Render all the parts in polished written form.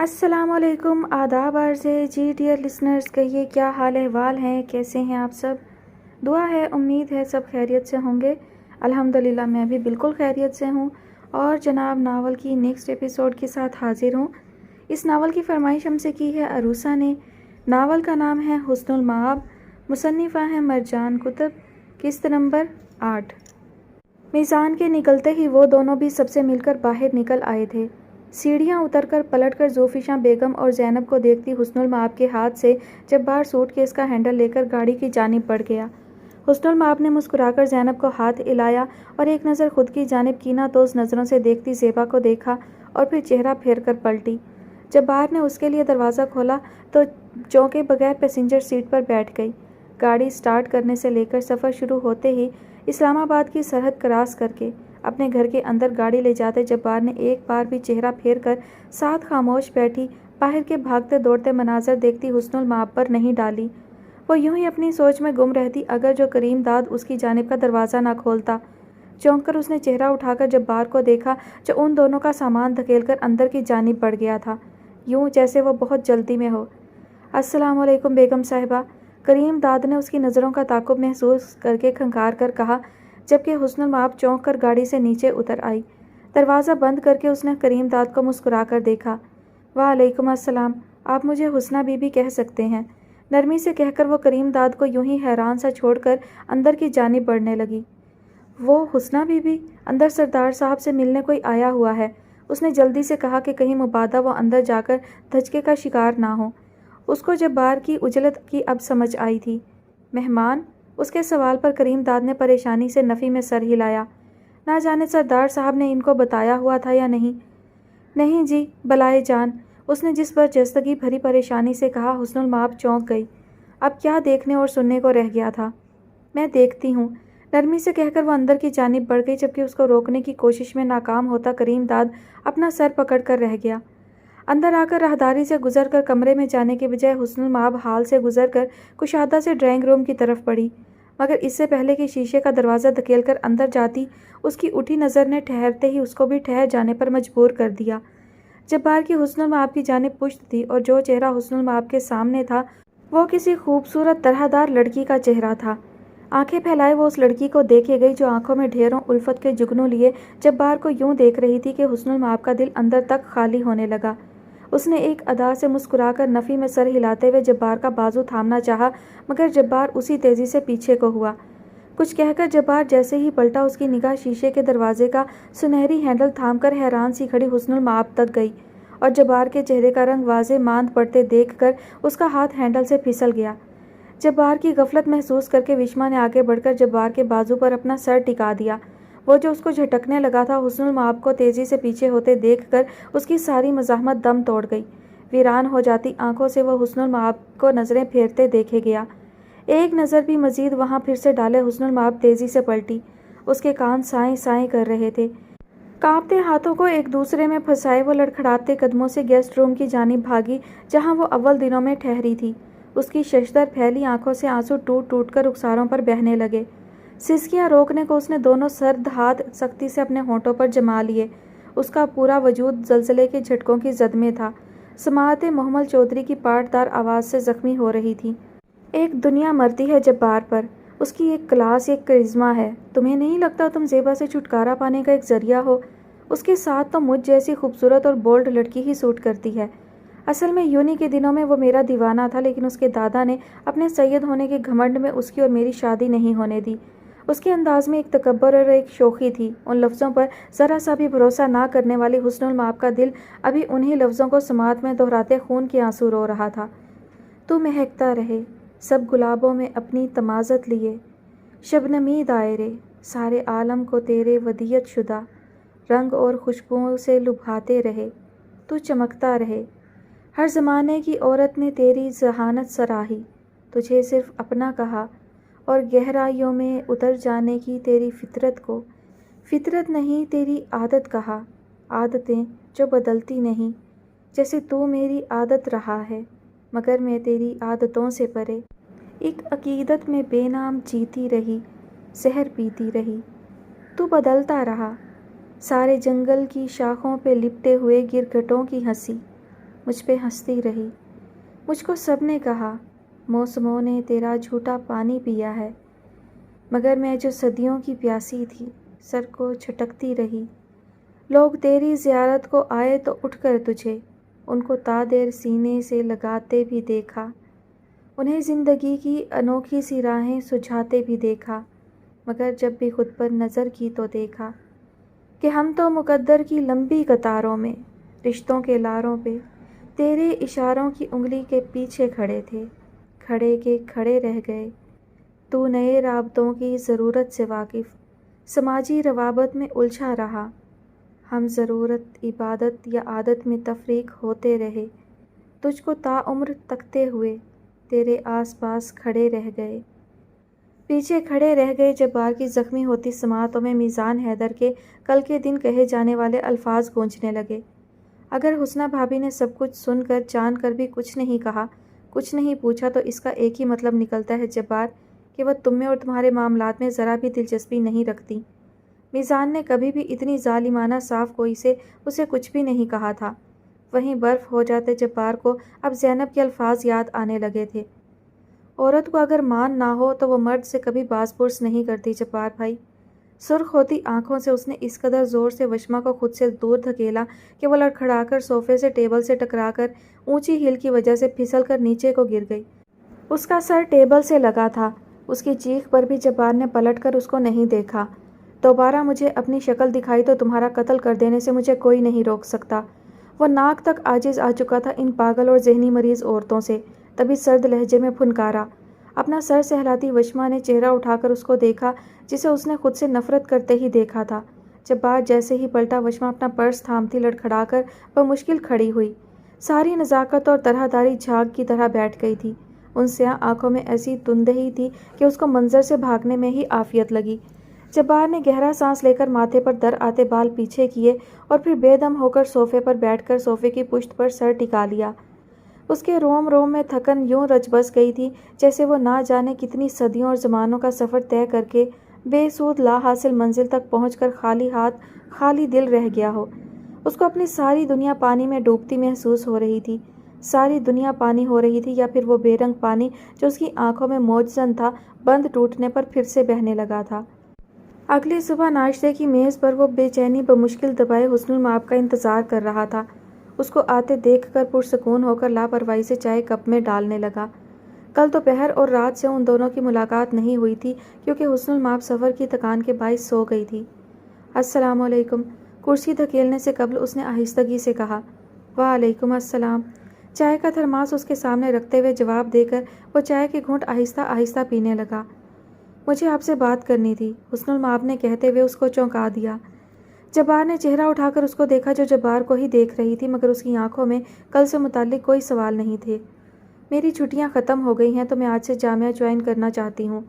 السلام علیکم، آداب عرض ہے جی ڈیئر لسنرز، کہیے کیا حال احوال ہیں، کیسے ہیں آپ سب؟ دعا ہے، امید ہے سب خیریت سے ہوں گے۔ الحمدللہ میں بھی بالکل خیریت سے ہوں اور جناب ناول کی نیکسٹ ایپیسوڈ کے ساتھ حاضر ہوں۔ اس ناول کی فرمائش ہم سے کی ہے عروسہ نے۔ ناول کا نام ہے حسن المآب، مصنفہ ہیں مرجان کتب، قسط نمبر 8۔ میزان کے نکلتے ہی وہ دونوں بھی سب سے مل کر باہر نکل آئے تھے۔ سیڑھیاں اتر کر پلٹ کر ذوالفشاں بیگم اور زینب کو دیکھتی حسن المآب کے ہاتھ سے جبار سوٹ کیس کا ہینڈل لے کر گاڑی کی جانب بڑھ گیا۔ حسن المآب نے مسکرا کر زینب کو ہاتھ ہلایا اور ایک نظر خود کی جانب کینہ توز نظروں سے دیکھتی زیبا کو دیکھا اور پھر چہرہ پھیر کر پلٹی۔ جبار نے اس کے لیے دروازہ کھولا تو چونکے بغیر پیسنجر سیٹ پر بیٹھ گئی۔ گاڑی سٹارٹ کرنے سے لے کر سفر شروع ہوتے ہی اسلام آباد کی سرحد کراس کر کے اپنے گھر کے اندر گاڑی لے جاتے جبار نے ایک بار بھی چہرہ پھیر کر ساتھ خاموش بیٹھی باہر کے بھاگتے دوڑتے مناظر دیکھتی حسن المآب پر نہیں ڈالی۔ وہ یوں ہی اپنی سوچ میں گم رہتی اگر جو کریم داد اس کی جانب کا دروازہ نہ کھولتا۔ چونک کر اس نے چہرہ اٹھا کر جبار کو دیکھا جو ان دونوں کا سامان دھکیل کر اندر کی جانب بڑھ گیا تھا، یوں جیسے وہ بہت جلدی میں ہو۔ السلام علیکم بیگم صاحبہ، کریم داد نے اس کی نظروں کا تعاقب محسوس کر کے کھنکار کر کہا، جبکہ حسن المآب چونک کر گاڑی سے نیچے اتر آئی۔ دروازہ بند کر کے اس نے کریم داد کو مسکرا کر دیکھا۔ وعلیکم السلام، آپ مجھے حسنہ بی بی کہہ سکتے ہیں، نرمی سے کہہ کر وہ کریم داد کو یوں ہی حیران سا چھوڑ کر اندر کی جانب بڑھنے لگی۔ وہ حسنہ بی بی، اندر سردار صاحب سے ملنے کوئی آیا ہوا ہے، اس نے جلدی سے کہا کہ کہیں مبادا وہ اندر جا کر دھچکے کا شکار نہ ہو۔ اس کو جبار کی عجلت کی اب سمجھ آئی تھی۔ مہمان؟ اس کے سوال پر کریم داد نے پریشانی سے نفی میں سر ہلایا۔ نہ جانے سردار صاحب نے ان کو بتایا ہوا تھا یا نہیں۔ نہیں جی، بلائے جان، اس نے جس برجستگی بھری پریشانی سے کہا۔ حسن المآب چونک گئی۔ اب کیا دیکھنے اور سننے کو رہ گیا تھا؟ میں دیکھتی ہوں، نرمی سے کہہ کر وہ اندر کی جانب بڑھ گئی، جبکہ اس کو روکنے کی کوشش میں ناکام ہوتا کریم داد اپنا سر پکڑ کر رہ گیا۔ اندر آ کر راہداری سے گزر کر کمرے میں جانے کے بجائے حسن المآب ہال سے گزر کر کشادہ سے ڈرائنگ روم کی طرف بڑھی، مگر اس سے پہلے کہ شیشے کا دروازہ دھکیل کر اندر جاتی اس کی اٹھی نظر نے ٹھہرتے ہی اس کو بھی ٹھہر جانے پر مجبور کر دیا۔ جبار کی حسن المآب کی جانب پشت تھی اور جو چہرہ حسن المآب کے سامنے تھا وہ کسی خوبصورت طرح دار لڑکی کا چہرہ تھا۔ آنکھیں پھیلائے وہ اس لڑکی کو دیکھے گئی جو آنکھوں میں ڈھیروں الفت کے جگنوں لیے جبار کو یوں دیکھ رہی تھی کہ حسن المآب کا دل اندر تک خالی ہونے لگا۔ اس نے ایک ادا سے مسکرا کر نفی میں سر ہلاتے ہوئے جبار کا بازو تھامنا چاہا، مگر جبار اسی تیزی سے پیچھے کو ہوا۔ کچھ کہہ کر جبار جیسے ہی پلٹا اس کی نگاہ شیشے کے دروازے کا سنہری ہینڈل تھام کر حیران سی کھڑی حسن المآب تک گئی اور جبار کے چہرے کا رنگ واضح ماند پڑتے دیکھ کر اس کا ہاتھ ہینڈل سے پھسل گیا۔ جبار کی غفلت محسوس کر کے وشما نے آگے بڑھ کر جبار کے بازو پر اپنا سر ٹکا دیا۔ وہ جو اس کو جھٹکنے لگا تھا، حسن المآب کو تیزی سے پیچھے ہوتے دیکھ کر اس کی ساری مزاحمت دم توڑ گئی۔ ویران ہو جاتی آنکھوں سے وہ حسن المآب کو نظریں پھیرتے دیکھے گیا۔ ایک نظر بھی مزید وہاں پھر سے ڈالے حسن المآب تیزی سے پلٹی۔ اس کے کان سائیں سائیں کر رہے تھے۔ کانپتے ہاتھوں کو ایک دوسرے میں پھنسائے وہ لڑکھڑاتے قدموں سے گیسٹ روم کی جانب بھاگی جہاں وہ اول دنوں میں ٹھہری تھی۔ اس کی ششدر پھیلی آنکھوں سے آنسو ٹوٹ ٹوٹ کر رخساروں پر بہنے لگے۔ سسکیاں روکنے کو اس نے دونوں سرد ہاتھ سختی سے اپنے ہونٹوں پر جما لیے۔ اس کا پورا وجود زلزلے کے جھٹکوں کی زد میں تھا۔ سماعت محمل چودھری کی پاٹ دار آواز سے زخمی ہو رہی تھی۔ ایک دنیا مرتی ہے جبار پر، اس کی ایک کلاس، ایک کرشمہ ہے۔ تمہیں نہیں لگتا تم زیبا سے چھٹکارا پانے کا ایک ذریعہ ہو؟ اس کے ساتھ تو مجھ جیسی خوبصورت اور بولڈ لڑکی ہی سوٹ کرتی ہے۔ اصل میں یونی کے دنوں میں وہ میرا دیوانہ تھا، لیکن اس کے دادا نے اپنے سید ہونے کے گھمنڈ میں اس کی اور میری شادی نہیں ہونے دی۔ اس کے انداز میں ایک تکبر اور ایک شوخی تھی۔ ان لفظوں پر ذرا سا بھی بھروسہ نہ کرنے والی حسن المآب کا دل ابھی انہی لفظوں کو سماعت میں دہراتے خون کے آنسو رو رہا تھا۔ تو مہکتا رہے سب گلابوں میں اپنی تمازت لیے، شبنمی دائرے سارے عالم کو تیرے ودیعت شدہ رنگ اور خوشبوؤں سے لبھاتے رہے، تو چمکتا رہے۔ ہر زمانے کی عورت نے تیری ذہانت سراہی، تجھے صرف اپنا کہا اور گہرائیوں میں اتر جانے کی تیری فطرت کو فطرت نہیں تیری عادت کہا۔ عادتیں جو بدلتی نہیں، جیسے تو میری عادت رہا ہے، مگر میں تیری عادتوں سے پرے ایک عقیدت میں بے نام جیتی رہی، زہر پیتی رہی۔ تو بدلتا رہا، سارے جنگل کی شاخوں پہ لپٹے ہوئے گرگٹوں کی ہنسی، مجھ پہ ہنستی رہی۔ مجھ کو سب نے کہا موسموں نے تیرا جھوٹا پانی پیا ہے، مگر میں جو صدیوں کی پیاسی تھی سر کو چھٹکتی رہی۔ لوگ تیری زیارت کو آئے تو اٹھ کر تجھے ان کو تا دیر سینے سے لگاتے بھی دیکھا، انہیں زندگی کی انوکھی سی راہیں سجھاتے بھی دیکھا، مگر جب بھی خود پر نظر کی تو دیکھا کہ ہم تو مقدر کی لمبی قطاروں میں رشتوں کے لاروں پہ تیرے اشاروں کی انگلی کے پیچھے کھڑے تھے، کھڑے کے کھڑے رہ گئے۔ تو نئے رابطوں کی ضرورت سے واقف سماجی روابط میں الجھا رہا، ہم ضرورت عبادت یا عادت میں تفریق ہوتے رہے، تجھ کو تا عمر تکتے ہوئے تیرے آس پاس کھڑے رہ گئے۔ پیچھے کھڑے رہ گئے جبار کی زخمی ہوتی سماعتوں میں میزان حیدر کے کل کے دن کہے جانے والے الفاظ گونجنے لگے۔ اگر حسنہ بھابھی نے سب کچھ سن کر جان کر بھی کچھ نہیں کہا، کچھ نہیں پوچھا، تو اس کا ایک ہی مطلب نکلتا ہے جبار کہ وہ تم میں اور تمہارے معاملات میں ذرا بھی دلچسپی نہیں رکھتی۔ میزان نے کبھی بھی اتنی ظالمانہ صاف گوئی سے اسے کچھ بھی نہیں کہا تھا۔ وہیں برف ہو جاتے جبار کو اب زینب کے الفاظ یاد آنے لگے تھے، عورت کو اگر مان نہ ہو تو وہ مرد سے کبھی باز پرس نہیں کرتی جبار بھائی۔ سرخ ہوتی آنکھوں سے اس نے اس قدر زور سے وشما کو خود سے دور دھکیلا کہ وہ لڑکھڑا کر صوفے سے ٹیبل سے ٹکرا کر اونچی ہیل کی وجہ سے پھسل کر نیچے کو گر گئی۔ اس کا سر ٹیبل سے لگا تھا۔ اس کی چیخ پر بھی جبار نے پلٹ کر اس کو نہیں دیکھا۔ دوبارہ مجھے اپنی شکل دکھائی تو تمہارا قتل کر دینے سے مجھے کوئی نہیں روک سکتا۔ وہ ناک تک عاجز آ چکا تھا ان پاگل اور ذہنی مریض عورتوں سے، تبھی سرد لہجے میں پھنکارا۔ اپنا سر سہلاتی وشما نے چہرہ اٹھا کر اس کو دیکھا جسے اس نے خود سے نفرت کرتے ہی دیکھا تھا۔ جبار جیسے ہی پلٹا وشما اپنا پرس تھامتی لڑکھڑا کر بمشکل کھڑی ہوئی، ساری نزاکت اور طرح داری جھاگ کی طرح بیٹھ گئی تھی۔ ان سیاہ آنکھوں میں ایسی تندہی تھی کہ اس کو منظر سے بھاگنے میں ہی عافیت لگی۔ جبار نے گہرا سانس لے کر ماتھے پر در آتے بال پیچھے کیے اور پھر بے دم ہو کر صوفے پر بیٹھ کر صوفے کی پشت پر سر ٹکا لیا۔ اس کے روم روم میں تھکن یوں رچ بس گئی تھی جیسے وہ نہ جانے کتنی صدیوں اور زمانوں کا سفر طے کر کے بے سود لا حاصل منزل تک پہنچ کر خالی ہاتھ خالی دل رہ گیا ہو۔ اس کو اپنی ساری دنیا پانی میں ڈوبتی محسوس ہو رہی تھی۔ ساری دنیا پانی ہو رہی تھی، یا پھر وہ بے رنگ پانی جو اس کی آنکھوں میں موجزن تھا بند ٹوٹنے پر پھر سے بہنے لگا تھا۔ اگلی صبح ناشتے کی میز پر وہ بے چینی بمشکل دبائے حسن المآب کا انتظار کر رہا تھا۔ اس کو آتے دیکھ کر پرسکون ہو کر لاپرواہی سے چائے کپ میں ڈالنے لگا۔ کل دوپہر اور رات سے ان دونوں کی ملاقات نہیں ہوئی تھی کیونکہ حسن المآب سفر کی تکان کے باعث سو گئی تھی۔ السلام علیکم، کرسی دھکیلنے سے قبل اس نے آہستگی سے کہا۔ وعلیکم السلام۔ چائے کا تھرماس اس کے سامنے رکھتے ہوئے جواب دے کر وہ چائے کے گھونٹ آہستہ آہستہ پینے لگا۔ مجھے آپ سے بات کرنی تھی، حسن المآب نے کہتے ہوئے اس کو چونکا دیا۔ جبار نے چہرہ اٹھا کر اس کو دیکھا جو جبار کو ہی دیکھ رہی تھی، مگر اس کی آنکھوں میں کل سے متعلق کوئی سوال نہیں تھے۔ میری چھٹیاں ختم ہو گئی ہیں تو میں آج سے جامعہ جوائن کرنا چاہتی ہوں۔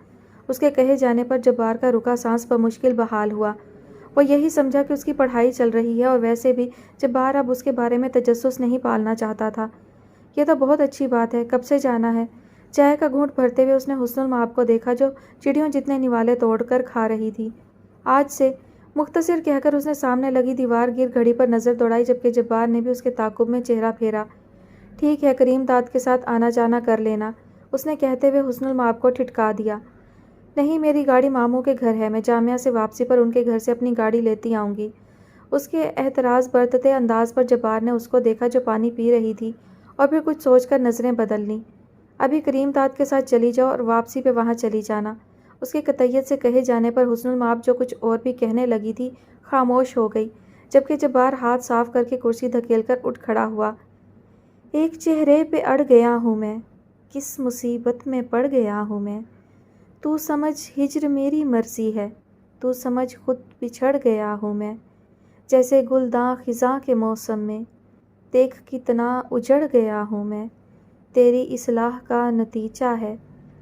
اس کے کہے جانے پر جبار کا رکا سانس بمشکل بحال ہوا۔ وہ یہی سمجھا کہ اس کی پڑھائی چل رہی ہے، اور ویسے بھی جبار اب اس کے بارے میں تجسس نہیں پالنا چاہتا تھا۔ یہ تو بہت اچھی بات ہے، کب سے جانا ہے؟ چائے کا گھونٹ بھرتے ہوئے اس نے حسن المآب کو دیکھا جو چڑیوں جتنے نوالے توڑ کر کھا رہی تھی۔ آج سے، مختصر کہہ کر اس نے سامنے لگی دیوار گیر گھڑی پر نظر دوڑائی، جبکہ جبار نے بھی اس کے تعاقب میں چہرہ پھیرا۔ ٹھیک ہے، کریم داد کے ساتھ آنا جانا کر لینا، اس نے کہتے ہوئے حسن المآب کو ٹھٹکا دیا۔ نہیں، میری گاڑی ماموں کے گھر ہے، میں جامعہ سے واپسی پر ان کے گھر سے اپنی گاڑی لیتی آؤں گی۔ اس کے اعتراض برتتے انداز پر جبار نے اس کو دیکھا جو پانی پی رہی تھی، اور پھر کچھ سوچ کر نظریں بدل لیں۔ ابھی کریم داد کے ساتھ چلی جاؤ اور واپسی پہ وہاں چلی جانا۔ اس کے قطعیت سے کہے جانے پر حسن المآب جو کچھ اور بھی کہنے لگی تھی خاموش ہو گئی، جبکہ جبار ہاتھ صاف کر کے کرسی دھکیل کر اٹھ کھڑا ہوا۔ ایک چہرے پہ اڑ گیا ہوں میں، کس مصیبت میں پڑ گیا ہوں میں، تو سمجھ ہجر میری مرضی ہے، تو سمجھ خود بچھڑ گیا ہوں میں، جیسے گلداں خزاں کے موسم میں، دیکھ کتنا اجڑ گیا ہوں میں، تیری اصلاح کا نتیجہ ہے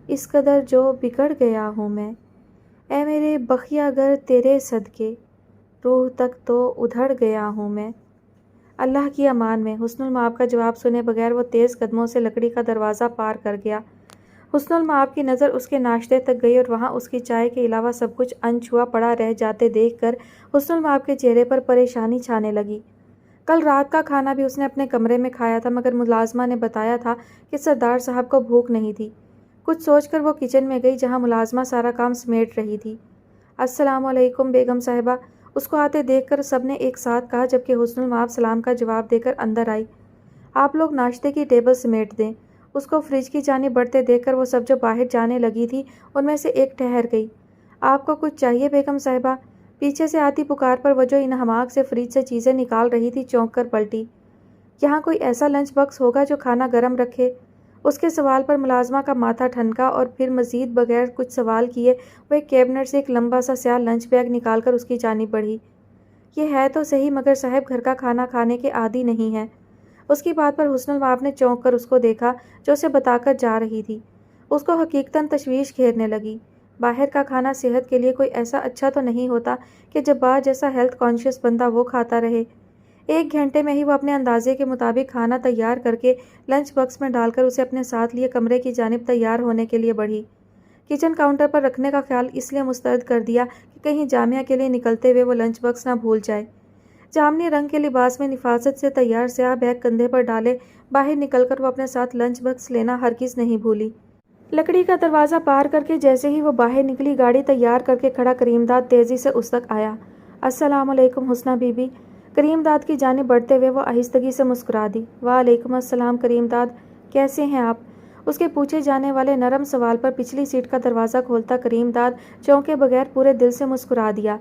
اس قدر جو بگڑ گیا ہوں میں، اے میرے بخیا گر تیرے صدقے، روح تک تو ادھڑ گیا ہوں میں۔ اللہ کی امان میں، حسن المآب کا جواب سنے بغیر وہ تیز قدموں سے لکڑی کا دروازہ پار کر گیا۔ حسن المآب کی نظر اس کے ناشتے تک گئی اور وہاں اس کی چائے کے علاوہ سب کچھ انچھوا پڑا رہ جاتے دیکھ کر حسن المآب کے چہرے پر پریشانی چھانے لگی۔ کل رات کا کھانا بھی اس نے اپنے کمرے میں کھایا تھا، مگر ملازمہ نے بتایا تھا کہ سردار صاحب کو بھوک نہیں تھی۔ کچھ سوچ کر وہ کچن میں گئی جہاں ملازمہ سارا کام سمیٹ رہی تھی۔ السلام علیکم بیگم صاحبہ، اس کو آتے دیکھ کر سب نے ایک ساتھ کہا، جبکہ حسن المآب سلام کا جواب دے کر اندر آئی۔ آپ لوگ ناشتے کی ٹیبل سمیٹ دیں۔ اس کو فریج کی جانب بڑھتے دیکھ کر وہ سب جو باہر جانے لگی تھی ان میں سے ایک ٹھہر گئی۔ آپ کو کچھ چاہیے بیگم صاحبہ؟ پیچھے سے آتی پکار پر وہ جو ان حماق سے فریج سے چیزیں نکال رہی تھی چونک کر پلٹی۔ یہاں کوئی ایسا لنچ باکس ہوگا جو کھانا گرم رکھے؟ اس کے سوال پر ملازمہ کا ماتھا ٹھنکا اور پھر مزید بغیر کچھ سوال کیے وہ ایک کیبنٹ سے ایک لمبا سا سیاہ لنچ بیگ نکال کر اس کی جانب بڑھی۔ یہ ہے تو صحیح مگر صاحب گھر کا کھانا کھانے کے عادی نہیں ہیں۔ اس کی بات پر حسن المآب نے چونک کر اس کو دیکھا جو اسے بتا کر جا رہی تھی۔ اس کو حقیقتاً تشویش گھیرنے لگی۔ باہر کا کھانا صحت کے لیے کوئی ایسا اچھا تو نہیں ہوتا کہ جبار جیسا ہیلتھ کانشیس بندہ وہ کھاتا رہے۔ 1 گھنٹے میں ہی وہ اپنے اندازے کے مطابق کھانا تیار کر کے لنچ باکس میں ڈال کر اسے اپنے ساتھ لیے کمرے کی جانب تیار ہونے کے لیے بڑھی۔ کچن کاؤنٹر پر رکھنے کا خیال اس لیے مسترد کر دیا کہ کہیں جامعہ کے لیے نکلتے ہوئے وہ لنچ باکس نہ بھول جائے۔ جامنی رنگ کے لباس میں نفاست سے تیار سیاہ بیگ کندھے پر ڈالے باہر نکل کر وہ اپنے ساتھ لنچ باکس لینا ہرگز نہیں بھولی۔ لکڑی کا دروازہ پار کر کے جیسے ہی وہ باہر نکلی، گاڑی تیار کر کے کھڑا کریم داد تیزی سے اس تک آیا۔ السلام علیکم حسنہ بی بی۔ کریم داد کی جانب بڑھتے ہوئے وہ آہستگی سے مسکرا دی۔ وعلیکم السلام کریم داد، کیسے ہیں آپ؟ اس کے پوچھے جانے والے نرم سوال پر پچھلی سیٹ کا دروازہ کھولتا کریم داد چونکے بغیر پورے دل سے مسکرا دیا۔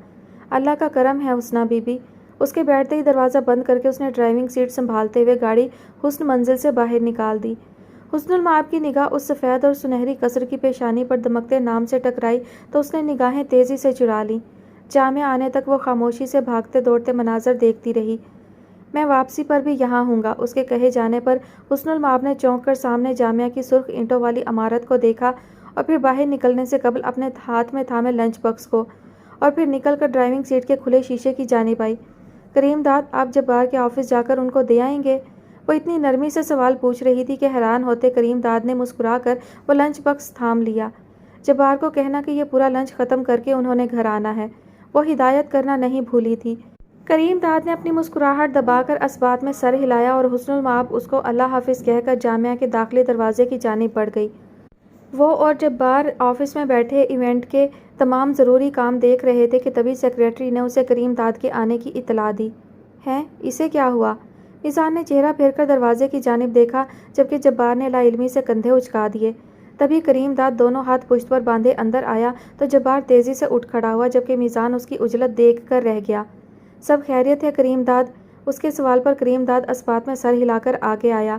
اللہ کا کرم ہے حسنہ بی بی۔ اس کے بیٹھتے ہی دروازہ بند کر کے اس نے ڈرائیونگ سیٹ سنبھالتے ہوئے گاڑی حسن منزل سے باہر نکال دی۔ حسن المآب کی نگاہ اس سفید اور سنہری قصر کی پیشانی پر دمکتے نام سے ٹکرائی تو اس نے نگاہیں تیزی سے چرا لیں۔ جامعہ آنے تک وہ خاموشی سے بھاگتے دوڑتے مناظر دیکھتی رہی۔ میں واپسی پر بھی یہاں ہوں گا، اس کے کہے جانے پر حسن المآب نے چونک کر سامنے جامعہ کی سرخ اینٹوں والی عمارت کو دیکھا اور پھر باہر نکلنے سے قبل اپنے ہاتھ میں تھامے لنچ باکس کو، اور پھر نکل کر ڈرائیونگ سیٹ کے کھلے شیشے کی جانب آئی۔ کریم داد، آپ جبار کے آفس جا کر ان کو دے آئیں گے؟ وہ اتنی نرمی سے سوال پوچھ رہی تھی کہ حیران ہوتے کریم داد نے مسکرا کر وہ لنچ باکس تھام لیا۔ جبار کو کہنا کہ یہ پورا لنچ ختم کر کے انہوں نے گھر آنا ہے، وہ ہدایت کرنا نہیں بھولی تھی۔ کریم داد نے اپنی مسکراہٹ دبا کر اسبات میں سر ہلایا اور حسن المآب اس کو اللہ حافظ کہہ کر جامعہ کے داخلی دروازے کی جانب بڑھ گئی۔ وہ اور جبار آفس میں بیٹھے ایونٹ کے تمام ضروری کام دیکھ رہے تھے کہ تبھی سیکریٹری نے اسے کریم داد کے آنے کی اطلاع دی۔ ہیں، اسے کیا ہوا؟ میزان نے چہرہ پھیر کر دروازے کی جانب دیکھا، جبکہ جبار نے لا علمی سے کندھے اچکا دیے۔ تبھی کریم داد دونوں ہاتھ پشت پر باندھے اندر آیا تو جبار تیزی سے اٹھ کھڑا ہوا، جبکہ میزان اس کی عجلت دیکھ کر رہ گیا۔ سب خیریت ہے کریم داد؟ اس کے سوال پر کریم داد اسبات میں سر ہلا کر آگے آیا۔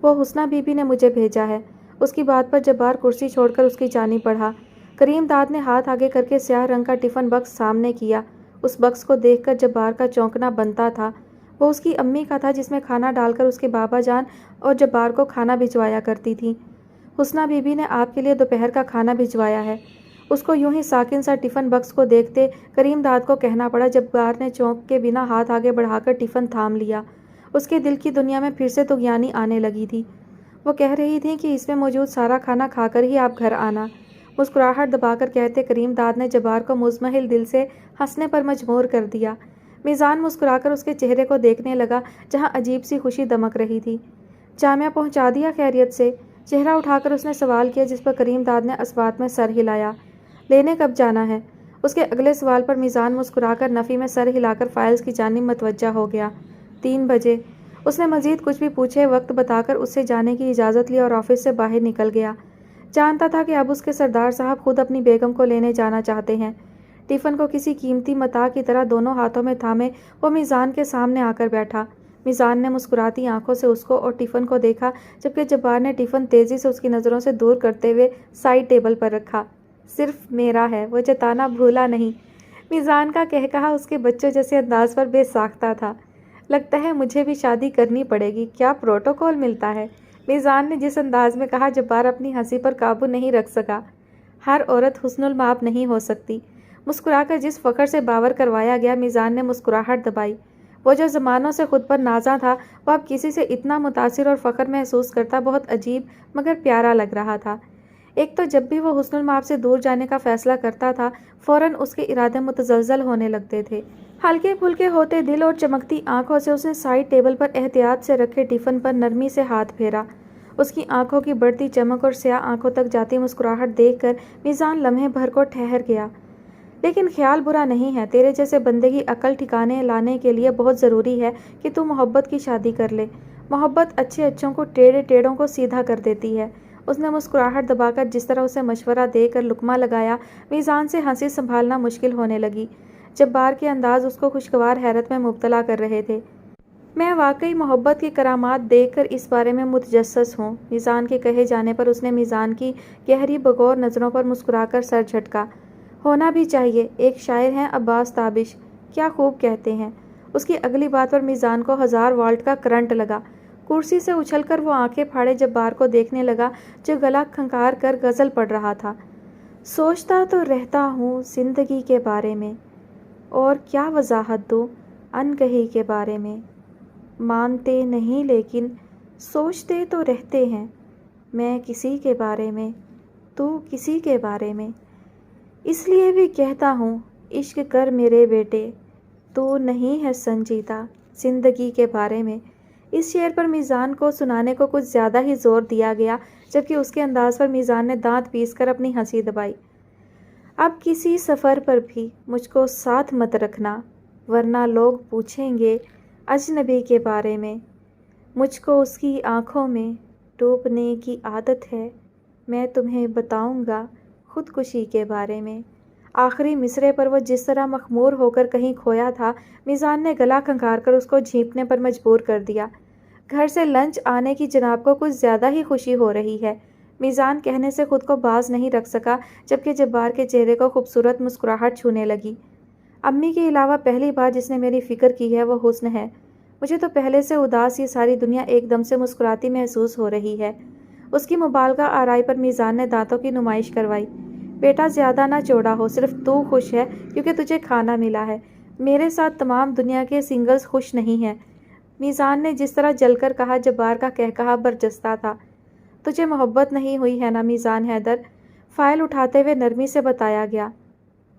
وہ حسنہ بی بی نے مجھے بھیجا ہے۔ اس کی بات پر جبار کرسی چھوڑ کر اس کی جانب بڑھا۔ کریم داد نے ہاتھ آگے کر کے سیاہ رنگ کا ٹفن باکس سامنے کیا۔ اس باکس کو دیکھ کر جبار کا چونکنا بنتا تھا۔ وہ اس کی امی کا تھا جس میں کھانا ڈال کر اس کے بابا جان اور جبار کو کھانا بھجوایا کرتی تھیں۔ حسنہ بی بی نے آپ کے لیے دوپہر کا کھانا بھجوایا ہے۔ اس کو یوں ہی ساکن سا ٹفن باکس کو دیکھتے کریم داد کو کہنا پڑا۔ جبار نے چونک کے بنا ہاتھ آگے بڑھا کر ٹفن تھام لیا۔ اس کے دل کی دنیا میں پھر سے طغیانی آنے لگی تھی۔ وہ کہہ رہی تھیں کہ اس میں موجود سارا کھانا کھا کر ہی آپ گھر آنا، مسکراہٹ دبا کر کہتے کریم داد نے جبار کو مضمحل دل سے ہنسنے پر مجبور کر دیا۔ میزان مسکرا کر اس کے چہرے کو دیکھنے لگا جہاں عجیب سی خوشی دمک رہی تھی۔ جامعہ پہنچا دیا خیریت سے؟ چہرہ اٹھا کر اس نے سوال کیا، جس پر کریم داد نے اسبات میں سر ہلایا۔ لینے کب جانا ہے؟ اس کے اگلے سوال پر میزان مسکرا کر نفی میں سر ہلا کر فائلز کی جانب متوجہ ہو گیا۔ 3 بجے۔ اس نے مزید کچھ بھی پوچھے وقت بتا کر اس سے جانے کی اجازت لی اور آفس سے باہر نکل گیا۔ جانتا تھا کہ اب اس کے سردار صاحب خود اپنی بیگم کو لینے جانا چاہتے ہیں۔ ٹفن کو کسی قیمتی متاع کی طرح دونوں ہاتھوں میں تھامے وہ میزان کے سامنے آ کر بیٹھا۔ میزان نے مسکراتی آنکھوں سے اس کو اور ٹفن کو دیکھا، جبکہ جبار نے ٹفن تیزی سے اس کی نظروں سے دور کرتے ہوئے سائڈ ٹیبل پر رکھا۔ صرف میرا ہے، وہ جتانا بھولا نہیں۔ میزان کا کہا اس کے بچوں جیسے انداز پر بے ساختہ تھا۔ لگتا ہے مجھے بھی شادی کرنی پڑے گی، کیا پروٹوکول ملتا ہے؟ میزان نے جس انداز میں کہا جبار اپنی ہنسی پر قابو نہیں رکھ سکا۔ ہر عورت حسن المآب نہیں ہو سکتی۔ مسکرا کر جس فخر سے باور کروایا گیا، میزان نے مسکراہٹ دبائی۔ وہ جو زمانوں سے خود پر نازاں تھا، وہ اب کسی سے اتنا متاثر اور فخر محسوس کرتا بہت عجیب مگر پیارا لگ رہا تھا۔ ایک تو جب بھی وہ حسن المآب سے دور جانے کا فیصلہ کرتا تھا فوراً اس کے ارادے متزلزل ہونے لگتے تھے۔ ہلکے پھلکے ہوتے دل اور چمکتی آنکھوں سے اس نے سائڈ ٹیبل پر احتیاط سے رکھے ٹفن پر نرمی سے ہاتھ پھیرا۔ اس کی آنکھوں کی بڑھتی چمک اور سیاہ آنکھوں تک جاتی مسکراہٹ دیکھ کر میزان لمحے بھر کو ٹھہر گیا۔ لیکن خیال برا نہیں ہے، تیرے جیسے بندے کی عقل ٹھکانے لانے کے لیے بہت ضروری ہے کہ تو محبت کی شادی کر لے۔ محبت اچھے اچھوں کو ٹیڑھے ٹیڑھوں کو سیدھا کر دیتی ہے۔ اس نے مسکراہٹ دبا کر جس طرح اسے مشورہ دے کر لقمہ لگایا، میزان سے ہنسی سنبھالنا مشکل ہونے لگی۔ جبار کے انداز اس کو خوشگوار حیرت میں مبتلا کر رہے تھے۔ میں واقعی محبت کی کرامات دیکھ کر اس بارے میں متجسس ہوں۔ میزان کے کہے جانے پر اس نے میزان کی گہری بغور نظروں پر مسکرا کر سر جھٹکا۔ ہونا بھی چاہیے، ایک شاعر ہیں عباس تابش، کیا خوب کہتے ہیں۔ اس کی اگلی بات پر میزان کو 1000 واٹ کا کرنٹ لگا۔ کرسی سے اچھل کر وہ آنکھیں پھاڑے جبار کو دیکھنے لگا جو گلا کھنکار کر غزل پڑھ رہا تھا۔ سوچتا تو رہتا ہوں زندگی کے بارے میں، اور کیا وضاحت دوں انکہی کے بارے میں۔ مانتے نہیں لیکن سوچتے تو رہتے ہیں، میں کسی کے بارے میں، تو کسی کے بارے میں۔ اس لیے بھی کہتا ہوں عشق کر میرے بیٹے، تو نہیں ہے سنجیدہ زندگی کے بارے میں۔ اس شعر پر میزان کو سنانے کو کچھ زیادہ ہی زور دیا گیا، جبکہ اس کے انداز پر میزان نے دانت پیس کر اپنی ہنسی دبائی۔ اب کسی سفر پر بھی مجھ کو ساتھ مت رکھنا، ورنہ لوگ پوچھیں گے اجنبی کے بارے میں۔ مجھ کو اس کی آنکھوں میں ڈوبنے کی عادت ہے، میں تمہیں بتاؤں گا خودکشی کے بارے میں۔ آخری مصرعے پر وہ جس طرح مخمور ہو کر کہیں کھویا تھا، میزان نے گلا کھنکار کر اس کو جھینپنے پر مجبور کر دیا۔ گھر سے لنچ آنے کی جناب کو کچھ زیادہ ہی خوشی ہو رہی ہے، میزان کہنے سے خود کو باز نہیں رکھ سکا، جبکہ جبار کے چہرے کو خوبصورت مسکراہٹ چھونے لگی۔ امی کے علاوہ پہلی بار جس نے میری فکر کی ہے وہ حسن ہے۔ مجھے تو پہلے سے اداس یہ ساری دنیا ایک دم سے مسکراتی محسوس ہو رہی ہے۔ اس کی مبالغہ آرائی پر میزان نے دانتوں کی نمائش کروائی۔ بیٹا زیادہ نہ چوڑا ہو، صرف تو خوش ہے کیونکہ تجھے کھانا ملا ہے، میرے ساتھ تمام دنیا کے سنگلز خوش نہیں ہیں۔ میزان نے جس طرح جل کر کہا، جبار کا کہا برجستہ تھا۔ تجھے محبت نہیں ہوئی ہے نا میزان حیدر؟ فائل اٹھاتے ہوئے نرمی سے بتایا گیا۔